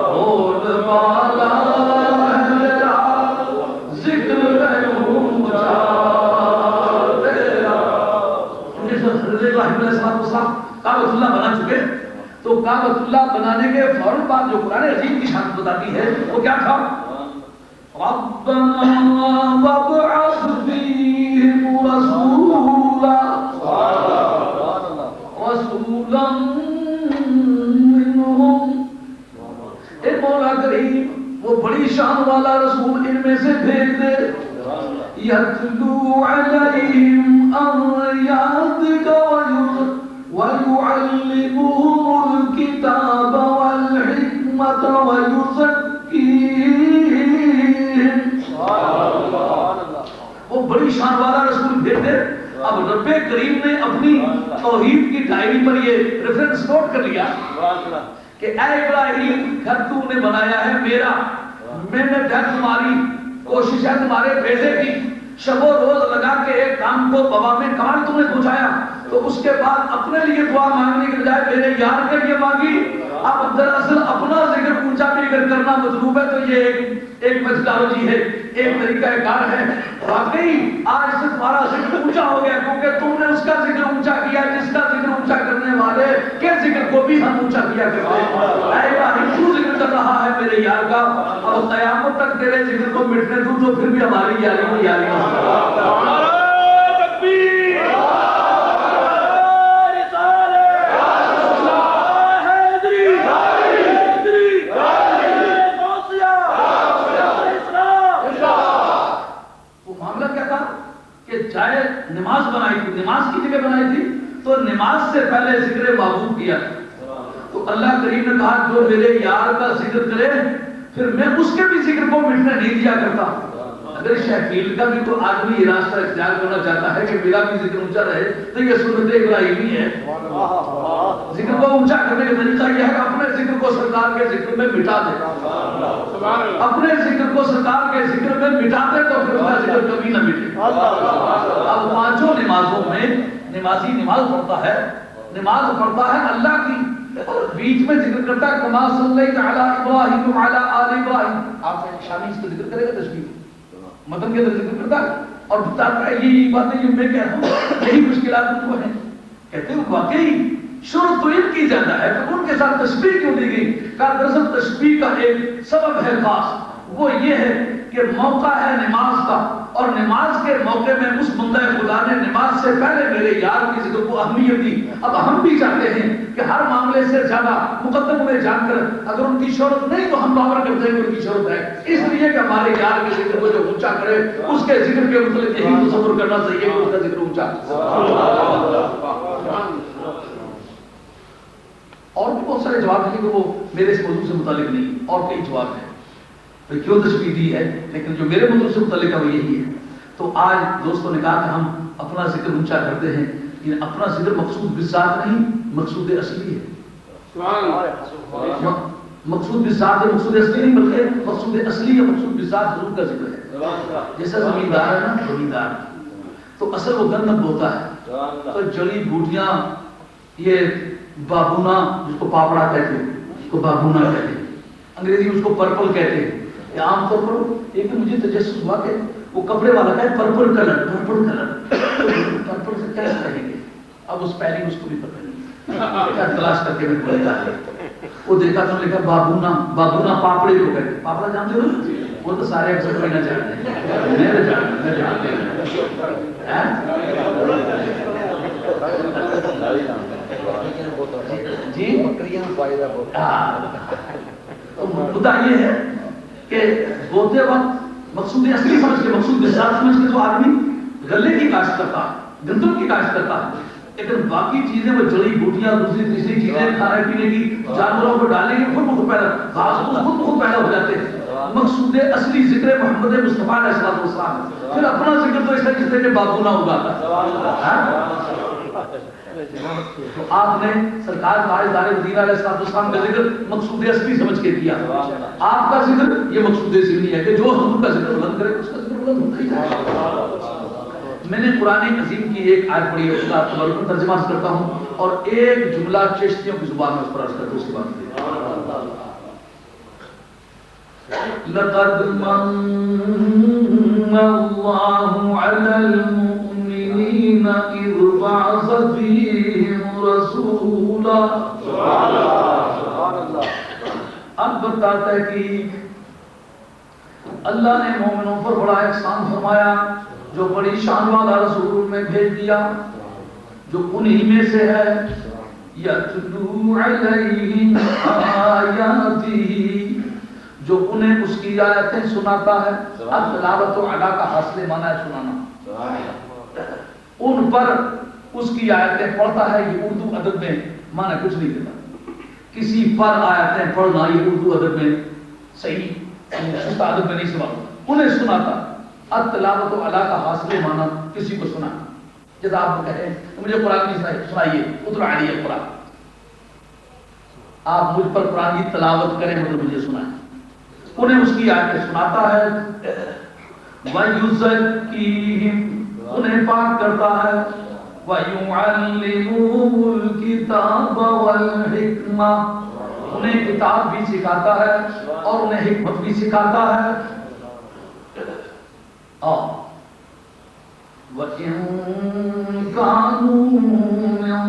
بول والا ہے تیرا ذکر ہے اونچا تیرا. حضرت ابراہیم علیہ السلام کعبۃ اللہ بنا چکے, تو کعبۃ اللہ بنانے کے فوراً بعد جو قرآن عظیم کی شان بتاتی ہے وہ کیا تھا؟ ربنا وابعث فیہم رسولا منہم. اے مولا کریم وہ بڑی شان والا رسول ان میں سے بھیج دے, یتلو علیہم آیاتک وَيُعَلِّمُهُمُ الْكِتَابَ وَالْحِكْمَةَ وَيُزَكِّيهِمْ. وہ بڑی شان والا رسول بھیج دے اب رب کریم نے اپنی توحید کی ڈائری پر یہ ریفرنس نوٹ کر لیا کہ اے ابراہیم گھر تو نے بنایا ہے میرا، محنت ہے تمہاری، کوشش ہے تمہارے بیٹے کی، شب و روز لگا کے ایک کام کو بابا میں کمال تم نے پہنچایا، تو اس کے بعد اپنے لیے دعا مانگنے کے بجائے میرے یار کے لیے مانگی۔ اب دراصل اپنا ذکر اونچا بھی اگر کرنا مطلوب ہے تو یہ ایک میتھڈالوجی ہے، ایک طریقہ کار ہے۔ واقعی آج سے تمہارا ذکر اونچا ہو گیا کیونکہ تم نے اس کا ذکر اونچا کیا جس کا ذکر اونچا کرنے والے کے ذکر کو بھی ہم اونچا کیا کرتے ہیں۔ اے ابراہیم تو ذکر کر رہا ہے میرے یار کا، اور قیامت تک تیرے ذکر کو مٹنے دوں تو پھر بھی ہماری یاری کو یاری ہو۔ چاہے نماز بنائی تھی، نماز کی جگہ بنائی تھی تو نماز سے پہلے ذکر محبوب کیا، تو اللہ کریم نے کہا جو میرے یار کا ذکر کرے پھر میں اس کے بھی ذکر کو مٹنے نہیں دیا کرتا۔ اگر شہفیل کا بھی تو آدمی یہ راستہ اختیار کرنا چاہتا ہے کہ میرا بھی ذکر اونچا رہے تو یہ سنت ابراہیمی ہے۔ ذکر کو اونچا کرنے کا طریقہ یہ ہے کہ اپنے ذکر کو سرکار کے ذکر میں مٹا دے، اپنے ذکر کو سرکار کے ذکر میں مٹا دے تو پھر اس کا ذکر کبھی نہ مٹے۔ اب پانچوں نمازوں میں نمازی نماز پڑھتا ہے، نماز پڑھتا ہے اللہ کی، اور بیچ میں ذکر کرتا ہے کما صلیت علی ابراہیم وعلی آل ابراہیم۔ آپ شامی اس کا ذکر کرے گا تشبیہ متن کے اندر ذکر کرتا ہے اور بتاتا ہے یہی باتیں جو میں کہہ رہا ہوں یہی مشکلات تو ہیں۔ کہتے ہیں واقعی شروع تو ان کی جاتا ہے تو ان کے ساتھ تشبیہ کیوں دی گئی؟ کہ دراصل تشبیہ کا ایک سبب ہے خاص، وہ یہ ہے کہ موقع ہے نماز کا، اور نماز کے موقع میں اس بندہ خدا نے نماز سے پہلے میرے یار کی ذکر کو اہمیت دی۔ اب ہم بھی چاہتے ہیں کہ ہر معاملے سے زیادہ مقدم میں جان کر اگر ان کی شہرت نہیں تو ہم باور کرتے ہیں کہ ان کی شہرت ہے، اس لیے کہ ہمارے یار کے ذکر کو جو اونچا کرے اس کے ذکر کے متعلق یہی تصور کرنا چاہیے کہ اس کا ذکر اونچا۔ اور بھی بہت سارے جواب ہیں کہ وہ میرے اس موضوع سے متعلق نہیں، اور کئی جواب ہیں تو کیوں تشبیہ دی ہے، لیکن جو میرے موضوع سے متعلق ہے وہ یہی ہے۔ تو آج دوستوں نے کہا کہ ہم اپنا ذکر اونچا کرتے ہیں، یہ اپنا ذکر مقصود بالذات نہیں، مقصود اصلی ہے۔ مقصود بالذات ہے، مقصود اصلی نہیں بلکہ مقصود اصلی ہے، مقصود بالذات حضور کا ذکر ہے۔ جیسا زمیندار ہے نا، زمیندار تو اصل وہ گندم ہوتا ہے، تو جڑی بوٹیاں یہ بابونا جس کو پاپڑا کہتے ہیں، اس کو بابونا کہتے ہیں، انگریزی میں اس کو پرپل کہتے ہیں۔ یہ عام طور پر ایک مجھے تجسس ہوا کہ وہ کپڑے والا کہے purple colour, purple colour, purple سے کیسے کہیں گے؟ اب اس پہلی اس کو بھی پتہ نہیں، کیا تلاش کر کے میں بولتا ہے وہ دیکھا تو لکھا بابونا، بابونا پاپڑے کو کہتے ہیں، پاپڑا جانتے ہو نا؟ وہ تو سارے اکثر کوئی نہ جانتے ہیں، میں نہ جانتے ہیں۔ جی بکریاں فائدہ مدعا یہ ہے کہ بولتے وقت مقصود اصلی سمجھ کے، مقصود بالذات سمجھ کے تو آدمی غلے کی کاشت کرتا ہے، گندم کی کاشت کرتا ہے، لیکن باقی چیزیں وہ جڑی بوٹیاں دوسری تیسری چیزیں کھانے پینے کی جانوروں کو ڈالیں گے خود بخود پیدا، گھاس خود پیدا ہو جاتے ہیں۔ مقصود اصلی ذکر محمد مصطفیٰ علیہ السلام، پھر اپنا ذکر تو اس طرح کے بابو نہ ہوگا۔ تو آپ نے سرکار تاجدار مدینہ علیہ السلام کا ذکر مقصود اصلی سمجھ کے کیا، آپ کا ذکر یہ مقصود ذہنی ہے کہ جو حضور کا ذکر بلند کرے اس کا ذکر بلند ہوتا ہی ہے۔ میں نے قرآن عظیم کی ایک آیت پڑھی ہے، اس کا تبرکن ترجمہ کرتا ہوں اور ایک جملہ چشتیوں کی زبان میں اس پر عرض کرتا ہوں، اس کے بعد لقد من الله على المؤمنين إذ بعث فيهم رسولا۔ اب بتاتا ہے کہ اللہ نے مومنوں پر بڑا احسان فرمایا، جو بڑی شان والا رسول میں بھیج دیا، جو انہی میں سے ہے یتلو علیہم آیاتہ، جو انہیں اس کی آیتیں سناتا ہے۔ التلاوت علی کا حاصل معنی ہے سنانا، ان پر اس کی آیتیں پڑھتا ہے۔ یہ اردو ادب میں معنی کچھ نہیں دیتا، کسی پر آیتیں پڑھنا یہ اردو ادب میں صحیح شستہ ادب میں نہیں سنا، انہیں سناتا۔ التلاوت علی کا حاصل معنی کسی کو سنا، جیسا آپ کو کہتے ہیں مجھے قرآن کی سنائیے اتر علی قرآن، آپ مجھ پر قرآن کی تلاوت کریں مطلب مجھے سنائیں، انہیں اس کی آیتیں سناتا ہے، وَيُزَكِّيهِمْ انہیں پاک کرتا ہے، وَيُعَلِّمُهُمُ الْكِتَابَ وَالْحِكْمَةَ انہیں کتاب بھی سکھاتا ہے اور انہیں حکمت بھی سکھاتا ہے، اور وَإِن كَانُوا مِن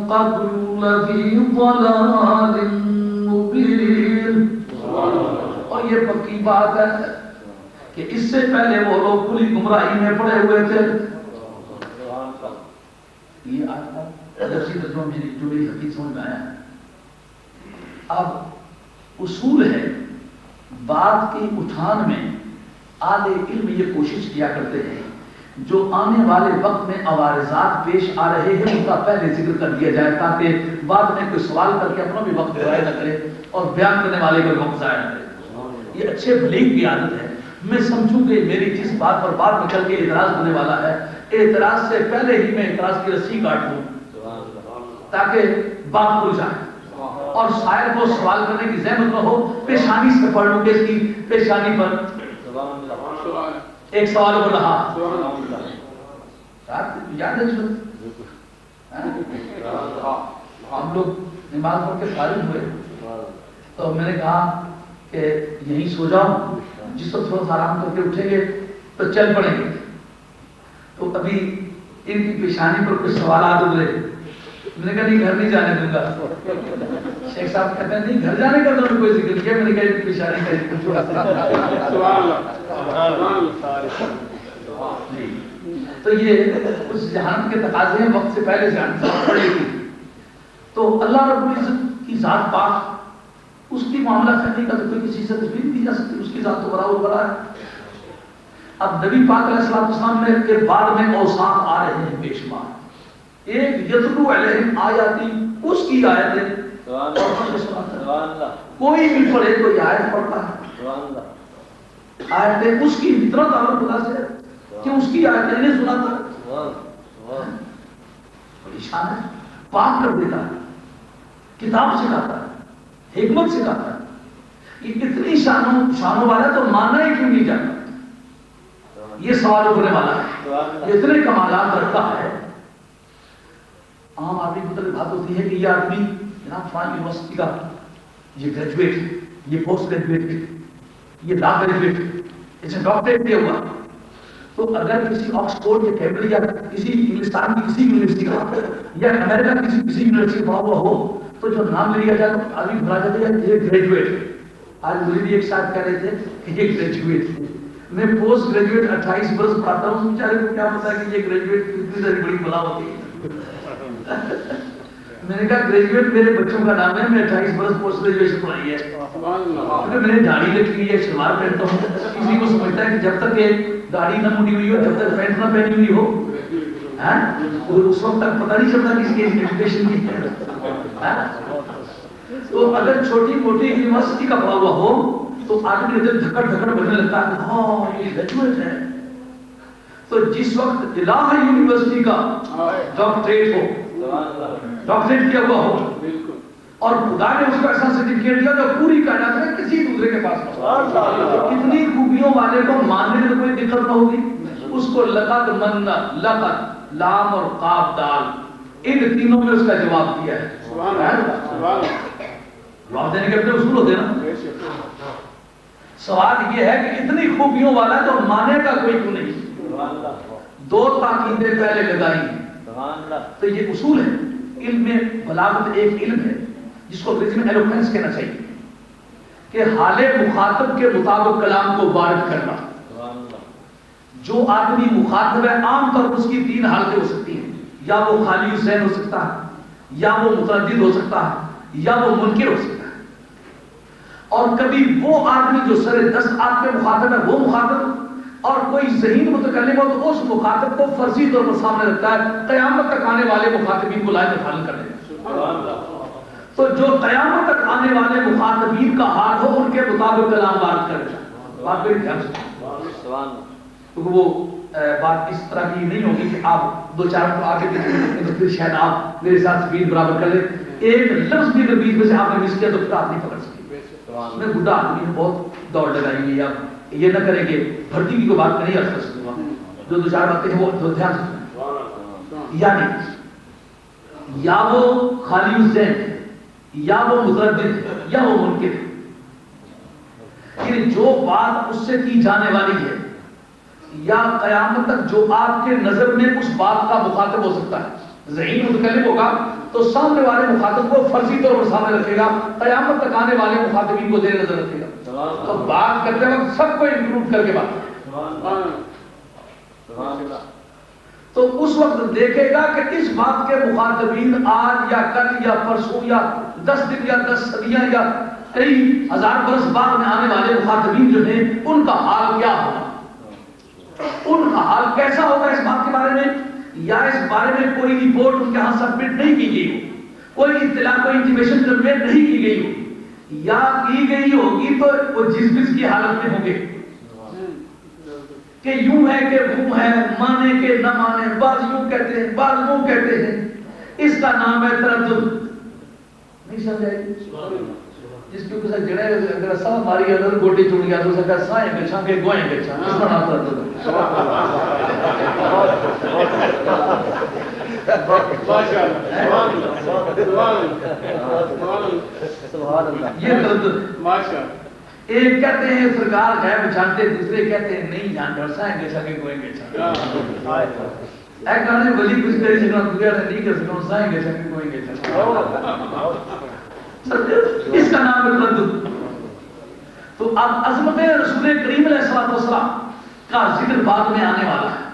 قَبْلُ لَفِي ضَلَالٍ مُبِينٍ، اور یہ پکی بات ہے کہ اس سے پہلے وہ لوگ کھلی گمراہی میں پڑے ہوئے تھے۔ یہ درسی ترجمہ میں جو میری حقیقت سمجھ میں آیا، اب اصول ہے بات کی اٹھان میں اہل علم یہ کوشش کیا کرتے ہیں جو آنے والے وقت میں عوارضات پیش آ رہے ہیں ان کا پہلے ذکر کر دیا جائے تاکہ بعد میں کوئی سوال کر کے اپنا بھی وقت ضائع نہ کرے اور بیان کرنے والے کا وقت ضائع نہ کرے۔ یہ اچھے بلیغ کی عادت ہے، میں سمجھوں کہ میری جس بات پر بعد میں چل کے اعتراض ہونے والا ہے، اعتراض سے پہلے ہی میں اعتراض کی رسی کاٹ دوں تاکہ بات کھل جائے اور شاعر کو سوال کرنے کی زحمت نہ ہو، پیشانی سے پڑھ لوں کہ اس کی پیشانی پر ایک سوال ہو رہا یاد ہے ہم لوگ نماز پڑھ کے فارغ ہوئے تو میں نے کہا کہ یہیں سو جاؤ، جس وقت تھوڑا سا آرام کر کے اٹھیں گے تو چل پڑیں گے، تو ابھی ان کی پیشانی پر کچھ سوالات ابھرے، میں نے کہا نہیں گھر نہیں جانے دوں گا۔ شیخ صاحب کہتے ہیں نہیں گھر جانے کا تو کوئی ذکر کیا، میں نے کہا پیشانی کا ذکر چھوڑا۔ تو یہ اس جہان کے تقاضے ہیں، وقت سے پہلے جان پڑے گی، تو اللہ رب العزت کی ذات پاک، اس کی معاملہ کرنے کا تو کوئی کسی سے تشبیہ نہیں دی جا سکتی، اس کی ذات تو برابر برا ہے۔ اب نبی پاک علیہ السلام نے کے بعد میں اوصاف آ رہے ہیں بے شمار، ایک یتلو علیہم آیاتی، اس کی آیتیں کوئی بھی پڑھے تو یہ آیت پڑھتا ہے، آیتیں اس کی فطرت اور خدا سے کہ اس کی آیتیں انہیں سناتا ہے، بڑی شان ہے، پاک کر دیتا ہے، کتاب سکھاتا ہے، حکمت سکھاتا ہے، یہ اتنی شانوں والا تو مانا ہی کیوں نہیں جاتا، یہ سوال اٹھنے والا ہے، اتنے کمالات رکھتا ہے۔ عام آدمی کو تو بات ہوتی ہے کہ یہ آدمی جناب فلان یونیورسٹی کا یہ گریجویٹ، یہ پوسٹ گریجویٹ، یہ لا گریجویٹ، اسے ڈاکٹریٹ دیا ہوا، تو اگر کسی آکسفورڈ یا کیمبرج یا کسی انگلستان کی کسی یونیورسٹی کا یا امریکہ کی کسی یونیورسٹی کا پڑھا ہوا ہو تو جو نام لیا جائے تو آدمی بھلا جاتا ہے یہ گریجویٹ۔ آج مجھے بھی ایک ساتھ کہہ رہے تھے کہ یہ گریجویٹ ہے، میں پوسٹ گریجویٹ 28 برس پڑھاتا ہوں، اس بیچارے کو کیا پتا کہ یہ گریجویٹ کتنی ساری بڑی بلا ہوتی ہے۔ میں نے کہا گریجویٹ میرے بچوں کا نام ہے، میں 28 برس پوسٹ گریجویشن پڑھائی ہے، کیونکہ میں نے داڑھی رکھی ہے، شلوار پہنتا ہوں، کسی کو سمجھتا ہے کہ جب تک یہ داڑھی نہ مڑی ہوئی ہو، جب تک پینٹ نہ پہنی ہوئی ہو، اس وقت تک پتہ نہیں چلتا کس کی ایجوکیشن کی ہے۔ تو اگر چھوٹی موٹی یونیورسٹی کا پڑھا ہوا ہو تو آدمی ادھر دھکڑ دھکڑ بجنے لگتا ہے، ہاں یہ گریجویٹ ہے۔ تو جس وقت الہ یونیورسٹی کا ڈاکٹریٹ ہو، ڈاکٹریٹ کیا ہوا ہو اور خدا نے اس کو ایسا سرٹیفکیٹ دیا جو پوری کائنات میں کسی دوسرے کے پاس نہیں، کتنی خوبیوں والے کو ماننے میں کوئی دقت نہ ہوگی، اس کو لقد من، لقد لام اور قاف دال ان تینوں میں اس کا جواب دیا ہے۔ جواب دینے کے اپنے اصول ہوتے ہیں نا۔ سوال یہ ہے کہ اتنی خوبیوں والا ہے تو مانے کا کوئی کیوں نہیں؟ دو تاکیدیں پہلے لگائی ہیں، تو یہ اصول ہے۔ علم میں بلاغت ایک علم ہے جس کو انگریزی میں ایلوکوینس کہنا چاہیے، کہ حال مخاطب کے مطابق کلام کو وارد کرنا۔ جو آدمی مخاطب ہے عام طور پر اس کی تین حالتیں ہو سکتی ہیں، یا وہ خالی ذہن ہو سکتا ہے، یا وہ متردد ہو سکتا ہے، یا وہ منکر ہو سکتا ہے۔ اور کبھی وہ آدمی جو سر دست آپ کے مخاطب ہے وہ مخاطب، اور کوئی ذہین متکلم ہو تو اس مخاطب کو فرضی طور پر سامنے رکھتا ہے قیامت تک آنے والے مخاطبین کو لائق حل کرنے کا۔ تو جو قیامت تک آنے والے مخاطبین کا حال ہو ان کے مطابق کلام وارد کرے، بات میری دھیان سے، کیونکہ وہ بات اس طرح کی نہیں ہوگی کہ آپ دو چار کو آگے دیکھیں تو پھر شاید آپ میرے ساتھ سپیڈ برابر کر لیں. ایک لفظ بھی اگر بیچ میں سے آپ نے مس کیا تو پھر آپ نہیں پکڑ سکتے. میں بڈھا آدمی ہوں, بہت دوڑ لگائیں گے, آپ یہ نہ کریں کہ بھرتی کی کوئی بات نہیں کر سکوں گا, جو دو چار باتیں ہیں وہ دھیان سے. یعنی یا وہ خالی الذہن ہے, یا وہ متردد ہے, یا وہ منکر ہے. کہ جو بات اس سے کی جانے والی ہے یا قیامت تک جو آپ کے نظر میں اس بات کا مخاطب ہو سکتا ہے. ذہین متکلم ہوگا تو سامنے والے مخاطب کو فرضی طور پر سامنے رکھے گا, قیامت تک آنے والے مخاطبین کو زیر نظر رکھے گا. تو بات کرتے وقت سب کو انکلوڈ کر کے بات, تو اس وقت دیکھے گا کہ اس بات کے مخاطبین آج یا کل یا پرسوں یا 10 دن یا 10 صدیاں یا کئی ہزار برس بعد میں آنے والے مخاطبین جو ہیں ان کا حال کیا ہوگا, ان کا حال کیسا ہوگا اس بات کے بارے میں. یا اس بارے میں کوئی رپورٹ ان کے ہاں سبمٹ نہیں کی گئی ہو, کوئی اطلاع کوئی انٹیمیشن کنوے نہیں کی گئی ہو, یا کی گئی ہوگی تو وہ جس بس کی حالت میں ہوں گے کہ یوں ہے کہ وہ ہے, مانے کہ نہ مانے, بعض یوں کہتے ہیں بعض وہ کہتے ہیں. اس کا نام ہے تردد. نہیں سمجھائے جس کے اوپر جڑے اگر سا ماری اگر گوٹی چھوڑ گیا تو سکا سائیں گچھا کے گوئیں گچھا, اس کا نام تردد ہے. یہ تردد. ایک کہتے ہیں سرکار غیب جانتے, دوسرے کہتے ہیں نہیں جانتے, سائیں گچھا کے گوئیں گچھا. اے کہنے ولی کچھ کری سکنا دوسرے نہیں کر سکنا, سائیں گچھا کے گوئیں گچھا. اس کا نام ہے تردد. تو اب عظمت رسول کریم علیہ السلام کا ذکر بعد میں آنے والا ہے.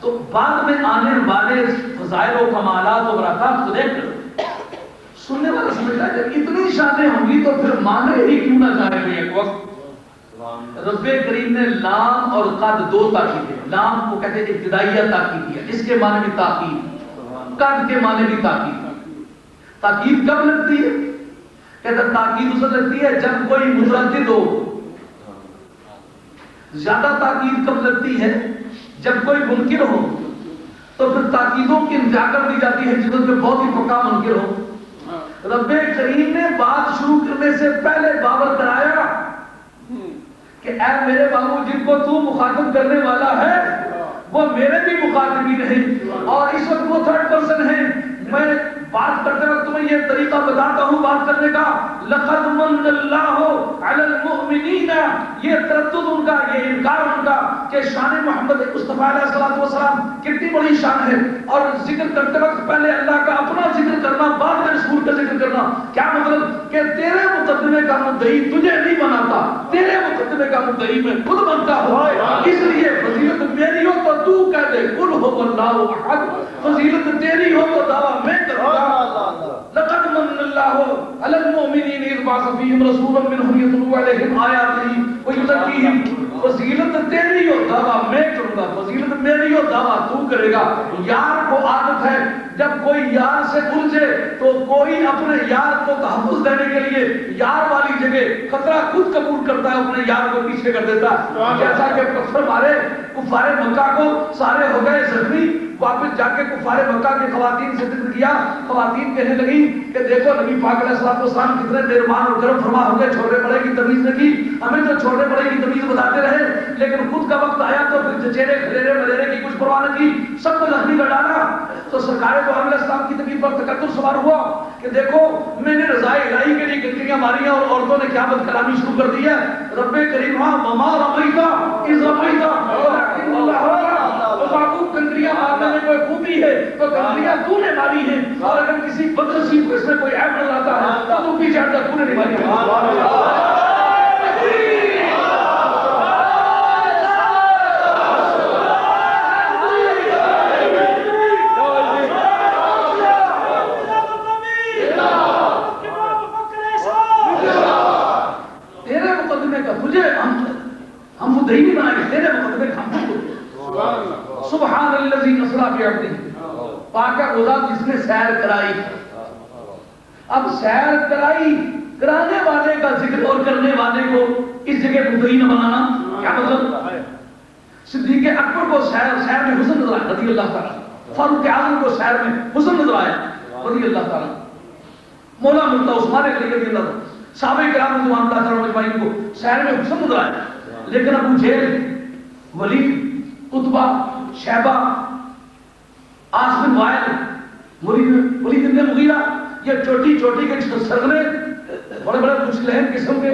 تو بعد میں آنے والے فضائل و کمالات و برکات کو دیکھ کر سننے والا سمجھتا ہے جب اتنی شانیں ہوں گی تو پھر مانے ہی کیوں نہ جائے گی. ایک وقت رب کریم نے لام اور قد دو تاکید ہے. لام کو کہتے ہیں ابتدائیہ تاکید ہے, اس کے معنی بھی تاکید, قد کے معنی بھی تاکید. تاکید کب لگتی ہے؟ کہتا تاکید اسے لگتی ہے جب کوئی متردد ہو. زیادہ تاکید کب لگتی ہے؟ جب کوئی منکر ہو. تو پھر تاکیدوں کی انتہا کر دی جاتی ہے جن کے بہت ہی پکا منکر ہو. رب کریم نے بات شروع کرنے سے پہلے باور کرایا کہ اے میرے بابو جن کو تو مخاطب کرنے والا ہے وہ میرے بھی مخاطبین ہیں, اور اس وقت وہ تھرڈ پرسن ہیں. میں بات کرتے وقت تمہیں یہ طریقہ بتاتا ہوں بات کرنے کا. لقد من اللہ علی المؤمنین, یہ تردد ان کا, یہ انکار ان کا کہ شان محمد مصطفیٰ علیہ السلام کتنی بڑی شان ہے, اور ذکر کرتے وقت پہلے اللہ کا اپنا ذکر کرنا بعد میں رسول کا ذکر کرنا. کیا مطلب کہ تیرے مقدمے کا مدعی تجھے نہیں بناتا, تیرے مقدمے کا مدعی میں خود بنتا ہوں. اس لیے فضیلت میری ہو تو تو کہہ دے قل هو اللہ احد, فضیلت تیری ہو تو دعویٰ میں کروں گا. لقد من اللہ علی المؤمنین اذ بعث فیہم رسولا منہم یتلو علیہم آیاتہ ویزکیہم. فضیلت تیری ہو دعویٰ میں کروں گا, فضیلت میری ہو دعویٰ تو کرے گا. یار کو عادت ہے جب کوئی یار سے الجھے تو کوئی اپنے یار کو تحفظ دینے کے لیے یار والی جگہ خطرہ خود قبول کرتا ہے, اپنے یار کو پیچھے کر دیتا ہے. جیسا کہ پتھر مارے کفار مکہ کو, سارے ہو گئے زخمی, واپس جا کے کفار مکہ کے خواتین سے ذکر کیا. خواتین کہنے لگی کہ دیکھو نبی پاک علیہ السلام کتنے مہربان اور کرم فرما ہو گئے, چھوڑنے پڑے کی تمیز نے کی, ہمیں تو چھوڑنے پڑے کی تمیز بتاتے رہے, لیکن خود کا وقت آیا تو پھر چچیرے کھلیرے ملیرے کی کچھ پرواہ نہ کی, سب کو زخمی کر ڈالا. تو سرکار دو علیہ السلام کی طبیعت پر تقدر سوار ہوا کہ دیکھو میں نے رضائے الہی کے لیے گنتیاں ماری ہیں اور عورتوں نے کیا بد کلامی شروع کر دی ہے. رب کریم وما رمیتا اذ رمیتا ولکن اللہ رمی. تو باقو گنتیاں مارنے میں کوئی خوبی ہے تو گنتیاں تو نے ماری ہیں, اور اگر کسی بدنصیب کو اس میں کوئی عیب نظر آتا ہے تو تو پیچھے ہٹ جا, تو نے نہیں ماری ہے. ہم وہ دہی بنائیں گے تیرے مقدمے ہم کو. سبحان الذی اسری بعبدہ, پاک خدا جس نے سیر کرائی. اب سیر کرائی کرانے والے کا ذکر اور کرنے والے کو اس جگہ مدعی نہ بنانا کیا مطلب؟ صدیق اکبر کو سیر میں حسن نظر آیا رضی اللہ تعالیٰ، فاروق اعظم کو سیر میں حسن نظر آیا رضی اللہ تعالیٰ، مولا مفتی عثمان غنی رضی اللہ تعالیٰ، صحابہ کرام رضوان اللہ تعالیٰ اجمعین کو سیر میں حسن نظر آیا. لیکن ابو جہل، ولید، عتبہ، شیبہ، عاص بن وائل، ولید بن مغیرہ، یہ چھوٹی چھوٹی کے سرگنے بڑے بڑے مسلم قسم کے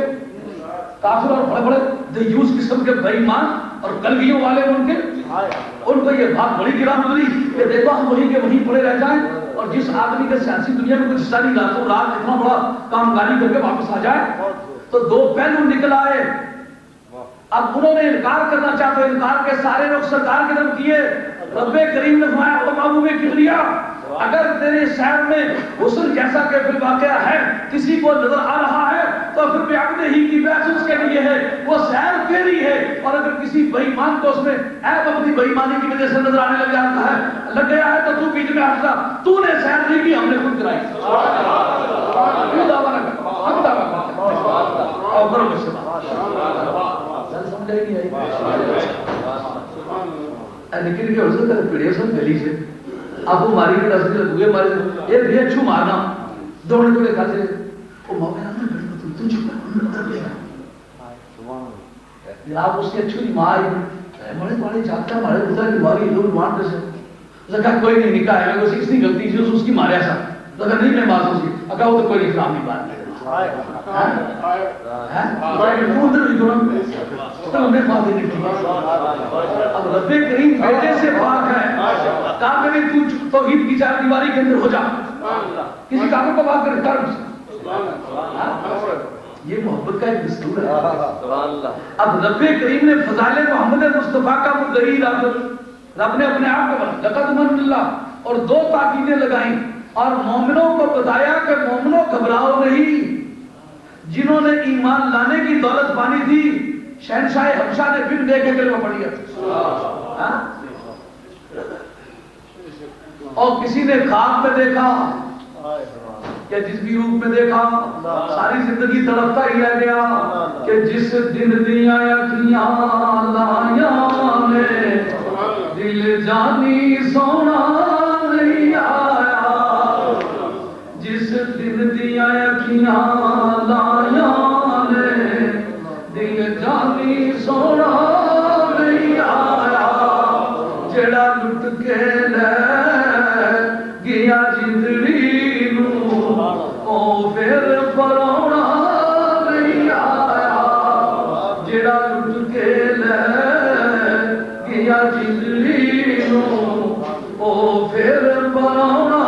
کافر اور بڑے بڑے دیوس قسم کے بے ایمان اور کلگیوں والے ان کو یہ بات بڑی گرا گزری کہ دیکھو ہم وہیں کے وہیں پڑے رہ جائیں اور جس آدمی کے سیاسی دنیا میں کچھ حصہ نہیں راتوں رات اتنا بڑا کامگاری کر کے واپس آ جائے. تو دو پہلو نکل آئے. اب انہوں نے انکار کرنا چاہتے، انکار کے سارے لوگ سرکار کی طرف کیے. رب کریم نے فرمایا او محبوب کبریا، اگر تیرے شہر میں حسن جیسا کہ فی الواقعہ ہے کسی کو نظر آ رہا ہے تو پھر بیعقدہ ہی کی بحث اس کے لیے ہے، وہ سیر تیری ہے. اور اگر کسی بے ایمان کو اس میں عیب اپنی بے ایمانی کی وجہ سے نظر آنے لگ جاتا ہے، لگ گیا ہے، تو تو بیچ میں ہٹ جا. تو نے سیر نہیں کی، ہم نے خود کرائی. تو دعویٰ نہ کر، ہم دعویٰ کرتے ہیں اور کرو مجھ سے بات. سمجھ آئی نہیں آئی؟ لیکن کہ حضرت کا پیڑے سب گلی سے اب وہ ماری کے ڈسکے لگوئے مارے یہ بھی اچھو مارنا دوڑے دوڑے کھاتے وہ مومن آنا گھر تو چھپا اندر لے گا آپ اس کے اچھو نہیں ماری بڑے بڑے جاتا ہمارے خدا کی ماری لوگ مان کر سے اس نے کہا کوئی نہیں نکاح ہے میں کوئی اتنی غلطی تھی اس کی مارے ایسا اگر نہیں میں مار سکتی اگر وہ تو کوئی نہیں خراب نہیں بات اب رب کریم بیٹے سے پاک ہے. کہا کہ تو توحید کی چار دیواری کے اندر ہو جا، کسی کافر کو بات کر. یہ محبت کا ایک دستور ہے. اب رب کریم نے فضائل محمد مصطفیٰ کا مدعی رب نے اپنے آپ کو بنا لقد من اللہ اور دو تاکیدیں لگائیں اور مومنوں کو بتایا کہ مومنوں گھبراؤ نہیں. جنہوں نے ایمان لانے کی دولت پانی تھی شہنشاہ حبشہ نے پھر دیکھ کے کلمہ پڑھ لیا، اور کسی نے خواب میں دیکھا کہ جس بھی روپ میں دیکھا ساری زندگی تڑپتا ہی رہ گیا کہ جس دن دیا اکھیاں لائیاں نے دل جانی سونا نہیں آیا، جس دن دیا اکھیاں لائیاں نے دل جانی سونا نہیں آیا، جڑا لٹ کے لے گیا جندڑی نو او پھر پرونا نہیں آیا، جڑا لٹ کے لے گیا جندڑی نو او پھر پرونا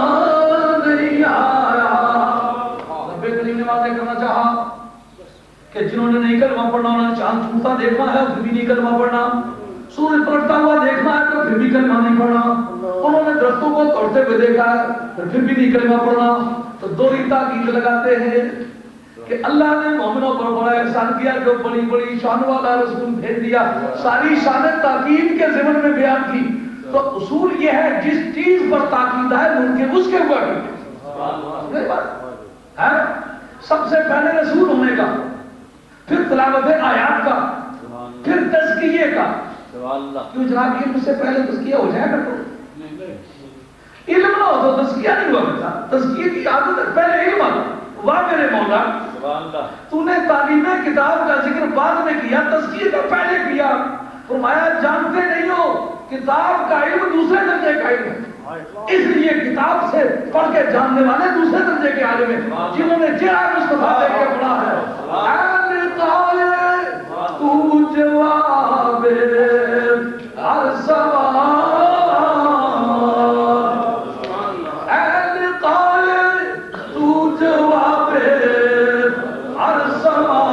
نہیں آیا. رب کریم نے واضح کرنا چاہا کہ جنہوں نے نہیں کلمہ پڑھنا انہوں نے چاند چھوٹا دیکھنا ہے پھر بھی نہیں کلمہ پڑھنا، سورج پلٹتا ہوا دیکھنا ہے تو پھر بھی کلمہ نہیں پڑھنا، انہوں نے درختوں کو توڑتے ہوئے دیکھا ہے پھر بھی نہیں کلمہ پڑھنا. تو دو ہی تاکید لگاتے ہیں کہ اللہ نے مومنوں پر بڑا احسان کیا جو بڑی بڑی شان والا رسول بھیج دیا، ساری شان تاکید کے ضمن میں بیان کی. تو اصول یہ ہے جس چیز پر تاکید ہے ممکن اس کے اوپر ہے. سب سے پہلے رسول ہونے کا، پھر تلاوت آیات کا، پھر تزکیے کا. کیوں جناب علم سے پہلے تزکیہ ہو جائے گا؟ علم نہ ہو تو تزکیہ نہیں ہوا کرتا. تزکیے کی عادت ہے پہلے علم آتا. واہ میرے مولا تو نے تعلیم کتاب کا ذکر بعد میں کیا، تزکیے کا پہلے کیا. فرمایا جانتے نہیں ہو کتاب کا علم دوسرے درجے کا علم ہے، اس لیے کتاب سے پڑھ کے جاننے والے دوسرے درجے کے عالم ہیں جنہوں نے جرا مصطفیٰ دیکھ کے پڑھا ہے. اے طالب تو جواب ہر سوال، اے طالب تو جواب ہر سوال،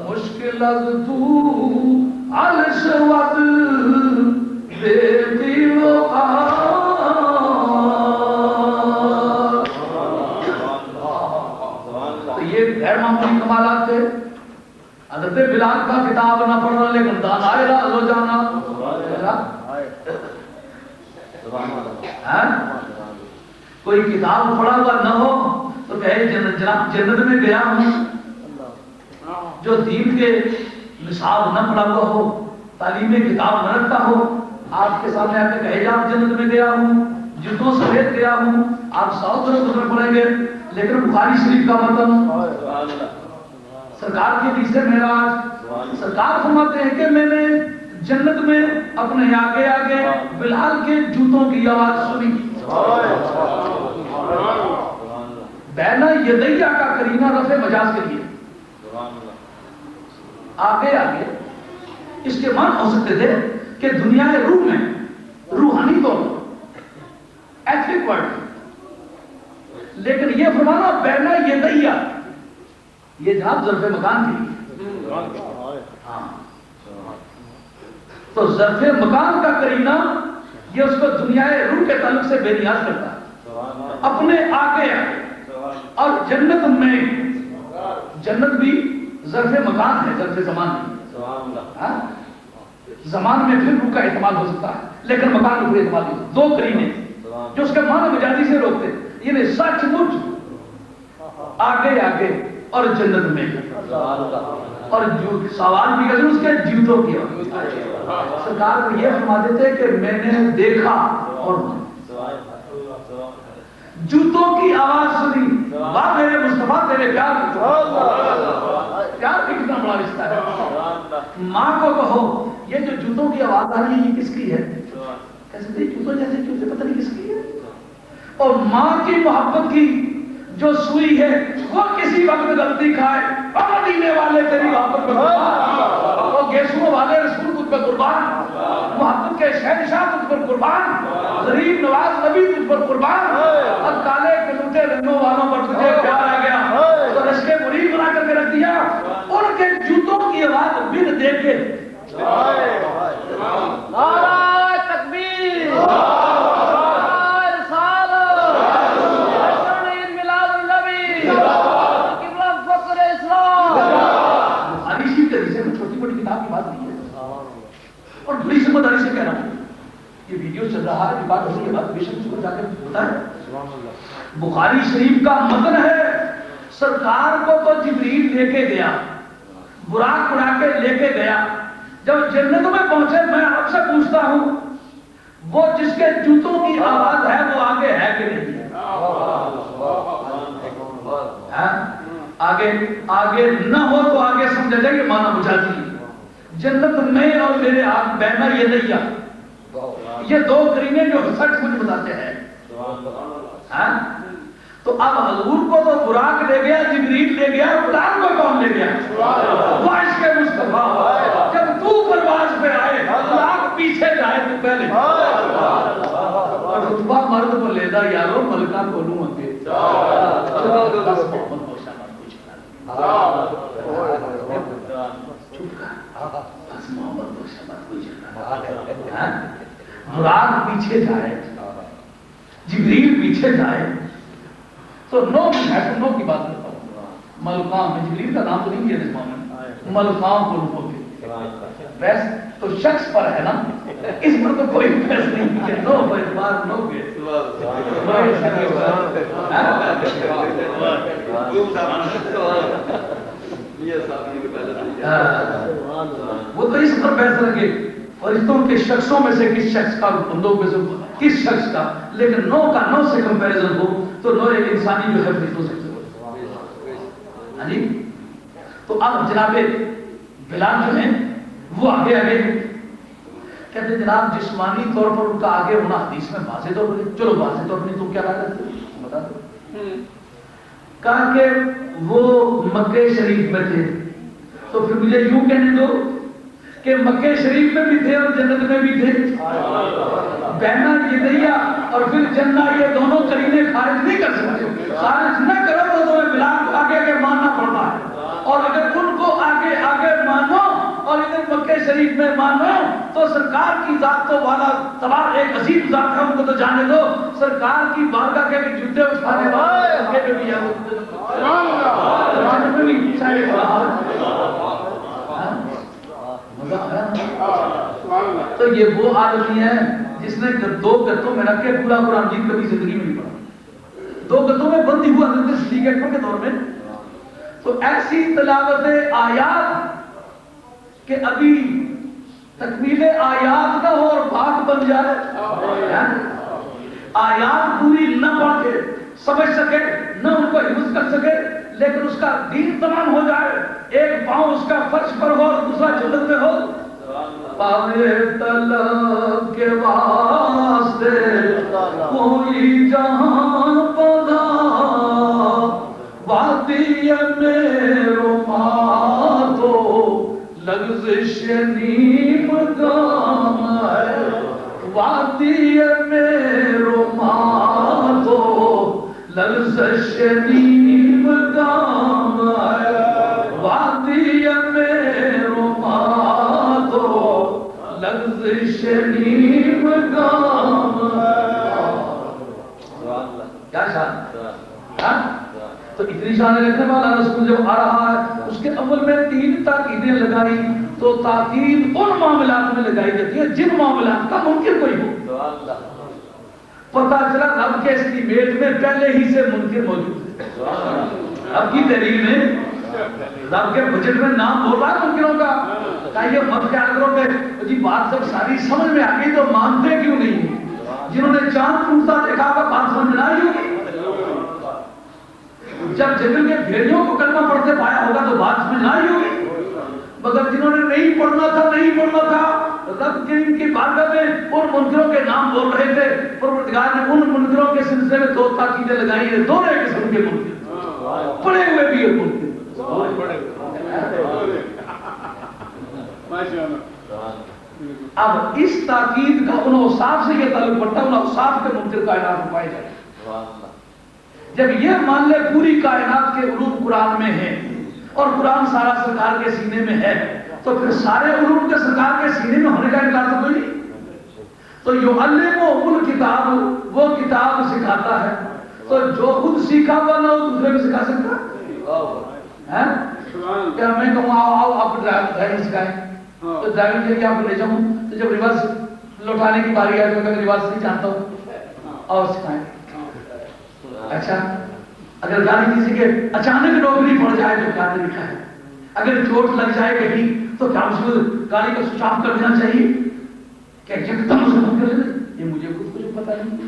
مشکل از تو علش ود دیتی وقار. تو یہ غیر معمولی کمالات تھے. حضرت بلال کا کتاب نہ پڑھنا لیکن دانا راز ہو جانا. کوئی کتاب پڑھا ہوا نہ ہو تو کہے جناب جنت میں گیا ہوں. جو دین کے نصاب نہ پڑھا ہوا ہو، تعلیم کتاب نہ رکھتا ہو، آپ کے سامنے آ کے کہے گا آپ جنت میں گیا ہوں، جوتوں سفید گیا ہوں، آپ 100 درجے پڑیں گے، لیکن بخاری شریف کا متن، سرکار کی حدیث معراج، سرکار فرماتے ہیں کہ میں نے جنت میں اپنے آگے آگے بلال کے جوتوں کی آواز سنی۔ بینا یدیہ کا کرینہ رفع مجاز کے لیے آگے آگے اس کے معنی ہو سکتے تھے کہ دنیا روح میں روحانی طور پر ایتھک ورڈ، لیکن یہ فرمانا بینا یدیہ یہ جناب ظرف مکان کے لیے، ہاں تو ظرف مکان کا کرینہ یہ اس کو دنیا روح کے تعلق سے بے نیاز کرتا ہے، اپنے آگے آگے۔ اور جنت میں، جنت بھی ظرف مکان ہے، ظرف زمان نہیں، زمان میں پھر روح کا احتمال ہو سکتا ہے لیکن مکان میں پھر احتمال نہیں ہوتا۔ دو کرینے جو اس کے معنی مجازی سے روکتے، یعنی سچ مچ آگے آگے اور جنت میں، اور جو سوال بھی کرتے اس کے جوتوں کی سرکار کو یہ فرما دیتے کہ میں نے دیکھا اور جوتوں کی آواز سنی، واہ میرے مصطفیٰ تیرے پیار پیار بھی کتنا بڑا رشتہ ہے۔ ماں کو کہو یہ جو جوتوں کی آواز آ رہی ہے یہ کس کی ہے؟ کیسے تھے جوتوں جیسے جوتے پتہ نہیں کس کی ہے۔ اور ماں کی محبت کی جو سوئی ہے وہ کسی وقت غلطی کھائے، مدینے والے تیری محبت پر قربان، وہ گیسوں والے رسول تجھ پر قربان، محبت کے شہنشاہ تجھ پر قربان، غریب نواز نبی تجھ پر قربان، اور کالے کلوٹے رنگوں والوں پر تجھے پیار آ گیا تو رشک مرید بنا کر کے رکھ دیا۔ ان کے جوتوں کی آواز بن دیکھے نعرہ تکبیر، نعرہ رسالت، جشن عید میلاد النبی، قبلہ فخر اسلام۔ بخاری شریف کے حدیث میں چھوٹی بڑی کتاب کی بات نہیں ہے، اور بڑی ذمہ داری سے کہہ رہا ہوں، یہ ویڈیو چل رہا ہے، یہ بات ہو رہی ہے، بات بے شک اس کو جا کے ہوتا ہے۔ بخاری شریف کا متن ہے، سرکار کو تو جبریل لے کے گیا، براق اڑا کے لے کے گیا، جب جنت میں پہنچے میں آپ سے پوچھتا ہوں وہ جس کے جوتوں کی آواز ہے وہ آگے ہے کہ نہیں ہے؟ آگے آگے نہ ہو تو آگے سمجھا جائے کہ مانا مجازی، جنت میں اور میرے آگ بہنا یہ نہیں، یہ دو کرینے جو سچ مجھ بتاتے ہیں۔ تو اب حضور کو تو براق لے گیا، جبریل لے گیا، بلال کو کون لے گیا؟ وہ عشق مصطفیٰ، جب تو پرواز پہ آئے براق پیچھے جائے تو پہلے رتبہ مرد کو لیدا یارو ملکہ کھولوں اگے براق پیچھے جائے، جبریل پیچھے جائے تو نو نو کی بات کرتا ہوں، ملکام میں جبریل کا نام تو نہیں کیا اس میں، ملکام کو روکو گے، بحث تو شخص پر ہے نا، اس پر تو کوئی بحث نہیں ہے، نو پر بات نو گے وہ تو اس پر بحث رکھے فرشتوں کے شخصوں میں سے کس شخص کا، بندوں میں سے کس شخص کا، لیکن نو کا نو سے کمپیریزن ہو تو نو ایک انسانی جو ہے فرشتوں سے ہاں جی۔ تو اب جناب بلال جو ہیں وہ آگے آگے کہتے ہیں جناب جسمانی طور پر ان کا آگے ہونا حدیث میں واضح طور پر، چلو واضح طور پر تو کیا بات ہے بتا دو، کہا کہ وہ مکہ شریف میں تھے تو پھر مجھے یوں کہنے دو کہ مکہ شریف میں بھی تھے اور جنت میں بھی تھے، بہنا یہ اور پھر جنہ یہ دونوں کرینے خارج نہیں کر سکتے، خارج نہ کرو تو تمہیں بلال کو آگے آگے ماننا پڑتا ہے، اور اگر ان کو آگے آگے مانو اور ادھر مکہ شریف میں مانو تو سرکار کی ذات تو والا تبار ایک عظیم ذات ہے، ان کو تو جانے دو، سرکار کی بارگاہ کے بھی جوتے اٹھانے والے بھی ہے، تو یہ وہ آدمی ہے جس نے دو گتوں میں رکھ کے پورا قرآن مجید کبھی زندگی میں نہیں پڑھا، دو گتوں میں بندی ہوا حضرت صدیق اکبر کے دور میں، تو ایسی تلاوت آیات کہ ابھی تکمیل آیات نہ ہو اور بات بن جائے، آیات پوری نہ پڑھ کے سمجھ سکے، نہ ان کو حفظ کر سکے، لیکن اس کا دین تمام ہو جائے، ایک پاؤں اس کا فرش پر ہو اور دوسرا جنت میں ہو۔ پاوے طلب کے واسطے کوئی جہاں پدا، وادی میرو ماتو لغزش نیم گام ہے، وادی میرو ماتو لغزش نیم گام ہے، وادی میرو ماتو لغزش نیم گام ہے۔ کیا شان؟ تو اتنی شان رکھنے والا رسول جب آ رہا ہے، اس کے اول میں 3 تاکیدیں لگائی، تو تاکید ان معاملات میں لگائی جاتی ہے جن معاملات کا منکر کوئی ہو۔ پتہ چلا رب کے اسٹیمیٹ میں پہلے ہی سے منکر موجود ہے۔ اب کی تحریر میں رب کے بجٹ میں نام بول رہا ہے منکروں کا، کہ یہ مت خیال کرو کہ جی بات جب ساری سمجھ میں آ گئی تو مانتے کیوں نہیں؟ جنہوں نے چاند ٹوٹتا دیکھا ہوگا بات سمجھ نہ آئی ہوگی، جب جنگل کے بھیڑیوں کو کلمہ پڑھتے پایا ہوگا تو بات سمجھ نہ آئی ہوگی، مگر جنہوں نے نہیں پڑھنا تھا رب کریم کی بارگاہ میں ان منکروں کے نام بول رہے تھے، پروردگار نے ان منکروں کے سلسلے میں 2 تاکیدیں لگائی ہیں، دونوں قسم کے منکر، پڑھے ہوئے بھی اور منکر۔ اب اس تاکید کا ان اوصاف سے یہ تعلق پڑتا ہے، ان اوصاف کے منکر کائنات میں پائے جائیں۔ جب یہ مان لے پوری کائنات کے علوم قرآن میں ہیں اور قرآن سارا سرکار کے سینے میں ہے، تو پھر سارے علوم کے سرکار کے سینے میں ہونے کا انکار تو کوئی نہیں۔ تو یعلمہم الکتاب، وہ کتاب سکھاتا ہے، تو جو خود سیکھا ہوا نہ ہو دوسرے کو سکھا سکتا ہے؟ کیا میں کہوں آؤ آپ ڈرائیونگ سکھائیں، تو ڈرائیونگ کے لیے آپ کو لے جاؤں، تو جب ریورس لوٹانے کی باری آئے تو میں ریورس نہیں جانتا ہوں، اور سکھائیں۔ اچھا اگر گاڑی کسی کے اچانک نوکری پڑ جائے تو کیا طریقہ ہے؟ اگر چوٹ لگ جائے کہیں تو کیا اس کو گاڑی کا سوئچ آف کر دینا چاہیے؟ کیا یکدم اسے بند کر دینا؟ یہ مجھے خود کچھ پتا نہیں۔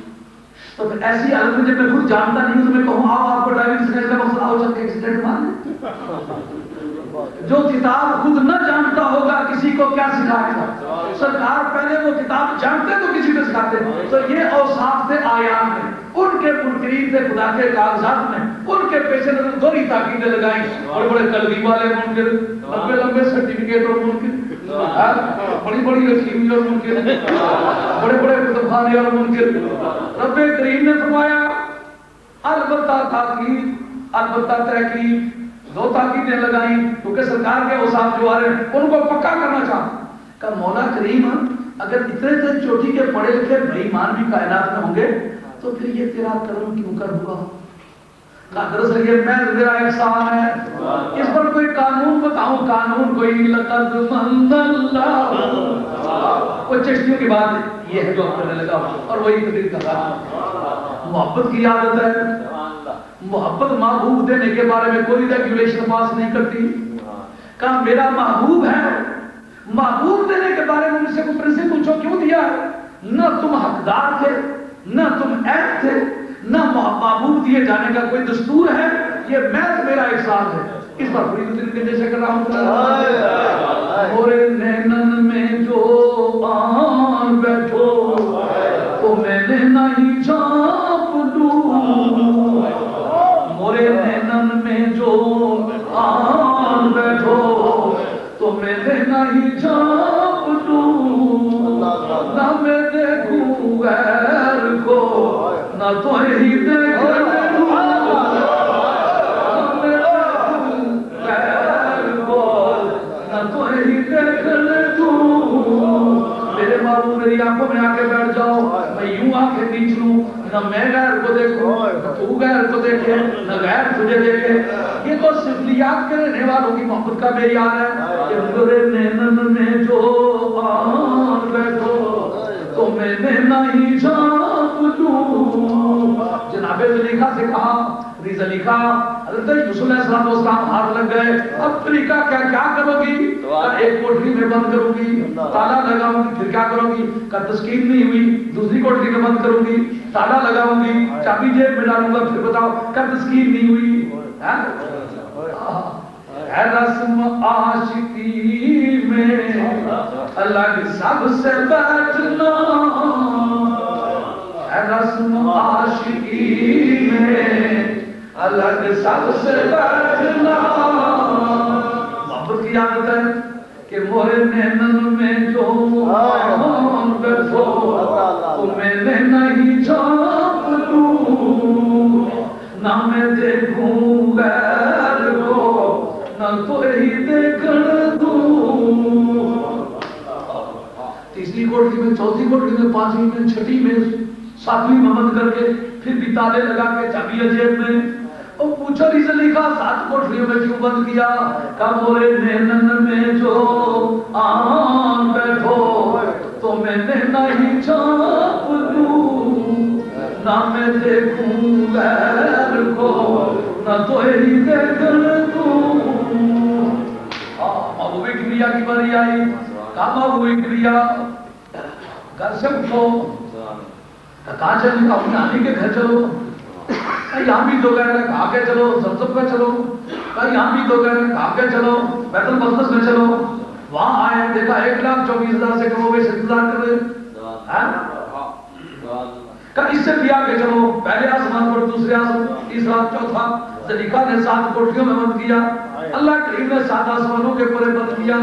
تو پھر ایسی حالت میں جب میں خود جانتا نہیں ہوں تو میں کہوں آؤ آپ کو ڈرائیونگ سکھانے کا مقصد آؤ چل کے ایکسیڈنٹ مار دیں۔ جو کتاب خود نہ جانتا ہوگا کسی کو کیا سکھائے گا؟ سرکار پہلے وہ کتاب جانتے تو کسی کو سکھاتے۔ تو یہ اوصاف تھے آیات میں، ان کے منکرین تھے خدا کے کاغذات میں، ان کے پیش نظر 2 ہی تاکیدیں لگائیں، بڑے بڑے قلبی والے منکر، لمبے لمبے سرٹیفکیٹ اور منکر، بڑی بڑی رسیمی اور منکر، بڑے بڑے کتب خانے اور منکر۔ رب کریم نے فرمایا البتہ تاکید، البتہ تحقیق، 2 تاکیدیں لگائیں، کیونکہ سرکار کے اوصاف جو آ رہے ہیں ان کو پکا کرنا چاہتا کہ مولا کریم اگر اتنے سے چوٹی کے پڑھے لکھے بے ایمان بھی کائنات میں ہوں گے تو پھر یہ تیرا کرم کیوں کر ہوا؟ دراصل یہ میں تیرا احسان ہے، اس پر کوئی قانون بتاؤں، قانون کوئی لقد من اللہ، وہ چشتیوں کی بات یہ ہے جو کرنے لگا اور وہی تقریر کر رہا۔ محبت کی عادت ہے، محبت محبوب دینے کے بارے میں کوئی ریگولیشن پاس نہیں کرتی، کہا میرا محبوب ہے، محبوب دینے کے بارے میں مجھ سے کوئی پرنسپل پوچھو کیوں دیا ہے؟ نہ تم حقدار تھے، نہ تم عیب تھے، نہ محبوب دیے جانے کا کوئی دستور ہے، یہ محض میرا احسان ہے۔ اس پر پوری دن کے جیسے کر رہا ہوں، مورے نینن میں جو آن بیٹھو تو میں نے نہیں جھانپ لوں، مورے نینن میں جو آن بیٹھو تو میں نے نہیں جھانپ لوں، نہ میں دیکھوں غیر کو نہ تو ہی دیکھ لوں، نہ میں دیکھوں غیر کو نہ تو ہی دیکھ لوں، میرے محبوب میری آنکھوں میں آ کے بیٹھ جاؤ، میں یوں آنکھیں نیچ لوں، نہ میں غیر کو دیکھوں نہ تو غیر کو دیکھے نہ غیر تجھے دیکھے۔ یہ تو سفلیات کے رہنے والوں کی محبت کا معیار ہے کہ میرے نینن میں جو آن بیٹھو تو میں نے نہیں جھانپ لوں۔ جناب زلیخا سے کہا، ریز علی خان حضرت یوسف علیہ السلام ہاتھ لگ گئے، اب طریقہ کیا کرو گی؟ ایک کوٹری میں بند کروں گی، تالا لگاؤں گی، پھر کیا کرو گی؟ کا تسکین نہیں ہوئی، دوسری کوٹری میں بند کروں گی، تالا لگاؤں گی، چابی جیب میں ڈالوں گا، پھر بتاؤ کا تسکین نہیں ہوئی؟ ہے رسم عاشقی میں الگ سب سے بیٹھنا، ہے رسم عاشقی میں الگ سب سے بیٹھنا، محبت کی عادت ہے کہ مورے نینن میں جو بیٹھو تمہیں نہیں چھاپ دوں، نہ میں دیکھوں غیر کو نہ تو ہی دیکھن دوں، تیسری کوٹری میں، چوتھی کوٹری میں، پانچویں میں، چھٹی میں، ساتویں میں بند کر کے پھر بھی تالے لگا کے چابی جیب میں، اور پوچھو نہیں سلیقہ 7 کوٹریوں میں کیوں بند کیا؟ کہ مورے نینن میں جو آن بیٹھو تو میں نہیں چھاپ دوں، نہ میں دیکھوں غیر کو نہ تو ہی دیکھن دوں۔ محبوب کبریا کی باری آئی، کہا محبوب کبریا گھر سے اٹھو، کہاں چلیں؟ اپنے نانی کے گھر چلو، یہاں بھی تو گئے کہا کے چلو، زمزم پہ چلو، یہاں بھی تو گئے کہا کے چلو، بیت المقدس میں چلو، وہاں آئے دیکھا 1,24,000 سے کم ہو گئے، انتظار کر رہے کہ اس سے بھی آگے چلو، پہلے آسمان پر، دوسرے آسمان، تیسرا، چوتھا، زلیخا نے 7 کوٹریوں میں بند کیا، اللہ کریم نے 7 آسمانوں کے پرے بند کیا،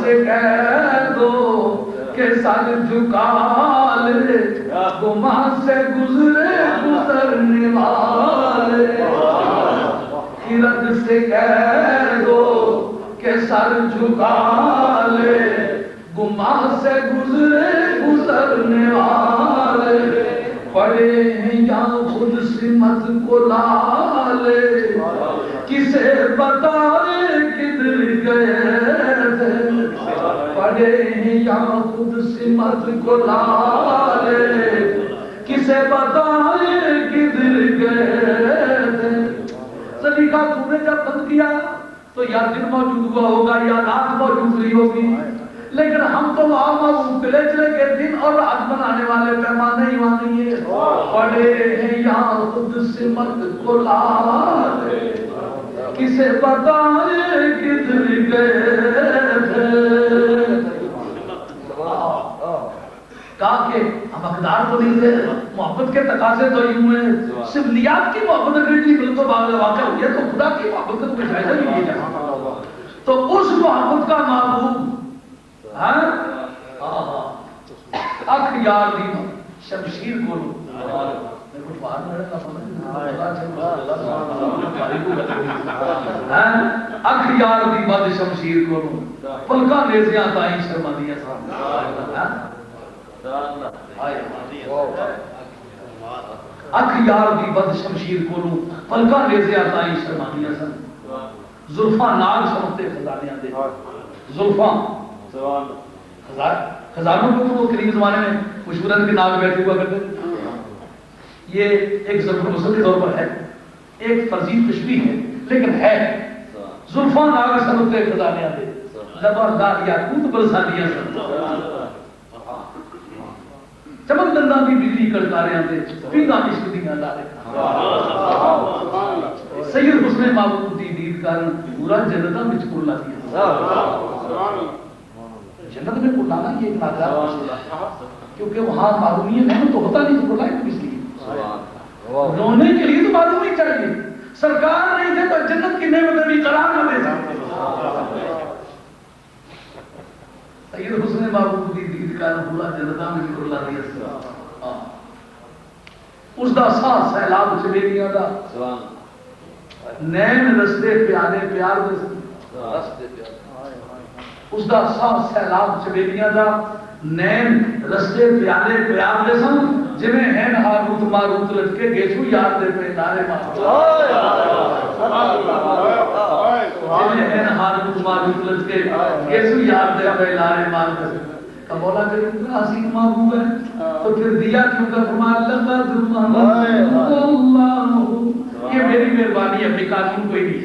سے کہہ دو کہ سر جھکا لے گماں سے گزرے گزرنے والے، خرد سے کہہ دو کہ سر جھکا لے گماں سے گزرے گزرنے والے، پڑے ہیں یا خود سمت کو لالے، کسے بتائے کدھر گئے تھے، پڑے ہیں یا خود سمت کو لالے، کسے بتائے کدھر گئے تھے۔ سلیقہ تو نے جب بند کیا تو یا دن موجود ہوا ہوگا یا رات موجود ہوئی ہوگی، لیکن ہم تو وہاں پلے چلے کے دن اور رات بنانے والے پیمانے ہی وہاں نہیں ہے، پڑے ہیں یا خود سمت کو لالے، کسے بتائے کدھر گئے تھے۔ کہا کہ ہم حقدار تو نہیں تھے، محبت کے تقاضے تو یوں ہیں، صرف نیات کی محبت اگر اتنی بلند و واقع ہوئی ہے تو خدا کی محبت کا کوئی فائدہ نہیں لیا جائے، تو اس محبت کا محبوب اکھ یار دی شمشیر کولو، اکھ یار دی بد شمشیر کولو، پلکاں نیزیاں تائیں شرمندیاں سن، اکھ یار دی بد شمشیر کولو، پلکاں نیزیاں تائیں شرمندیاں سن، زلفاں نال سمتے خزانیاں دے، زلفاں خزانوں کو وہ قریب زمانے میں مشورت کے نام بیٹھے ہوا کرتے، یہ ایک ضرب المثل کے طور پر ہے، ایک فرضی تشبیہ ہے لیکن ہے، زلفاں نال سمتے خزانیاں دے، زبردار یاقوت برسانیاں سن، چمک دنداں دی بجلی کڑکاریاں دے، پینداں عشق دیاں لارے، سید حسن محبوب دی دید کارن پورا جنتاں وچ کلا دیا، جنت میں کلانا یہ ایک ناگزار، کیونکہ وہاں معلومی نہیں تو ہوتا نہیں تو کلا ہے کس لیے، رونے کے لیے تو معلوم نہیں چاہیے، سرکار نہیں تھے تو جنت کی نعمتیں بھی قرار نہ دے سکتے، سید حسن محبوب دی دید کارن پورا جنتاں وچ کلا دیا، اس دا ساتھ سیلاب چلیلیاں دا نین رستے پیارے پیار رستے اس دا ساتھ سیلاب چلیلیاں دا نین رستے پیارے پیار دے سن، جویں ہیں ہاروت ماروت لٹکے گیسو یاد دے پہ نارے مارو، جویں ہیں ہاروت ماروت لٹکے گیسو یاد دے پہ نارے مارو، کا مولا کریم کا حسین محبوب ہے تو پھر دیا کیوں کا فرمایا لقد من اللہ، یہ میری مہربانی ہے، اپنی قانون کوئی نہیں،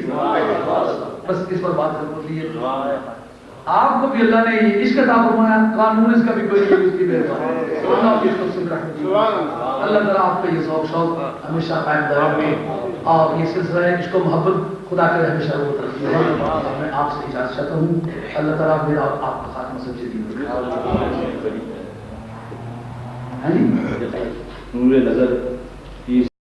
بس اس پر بات کر ہوتی ہے۔ آپ کو بھی اللہ نے یہ عشق عطا فرمایا، قانون اس کا بھی کوئی نہیں، اس کی مہربانی۔ اللہ کی قسم رحمت، اللہ تعالیٰ آپ کا یہ ذوق شوق ہمیشہ قائم رکھے، اور یہ سلسلہ عشق و محبت خدا کرے ہمیشہ وہ ترقی ہو۔ میں آپ سے اجازت چاہتا ہوں، اللہ تعالیٰ میرا آپ کا خاتمہ سب سے دین نور نظر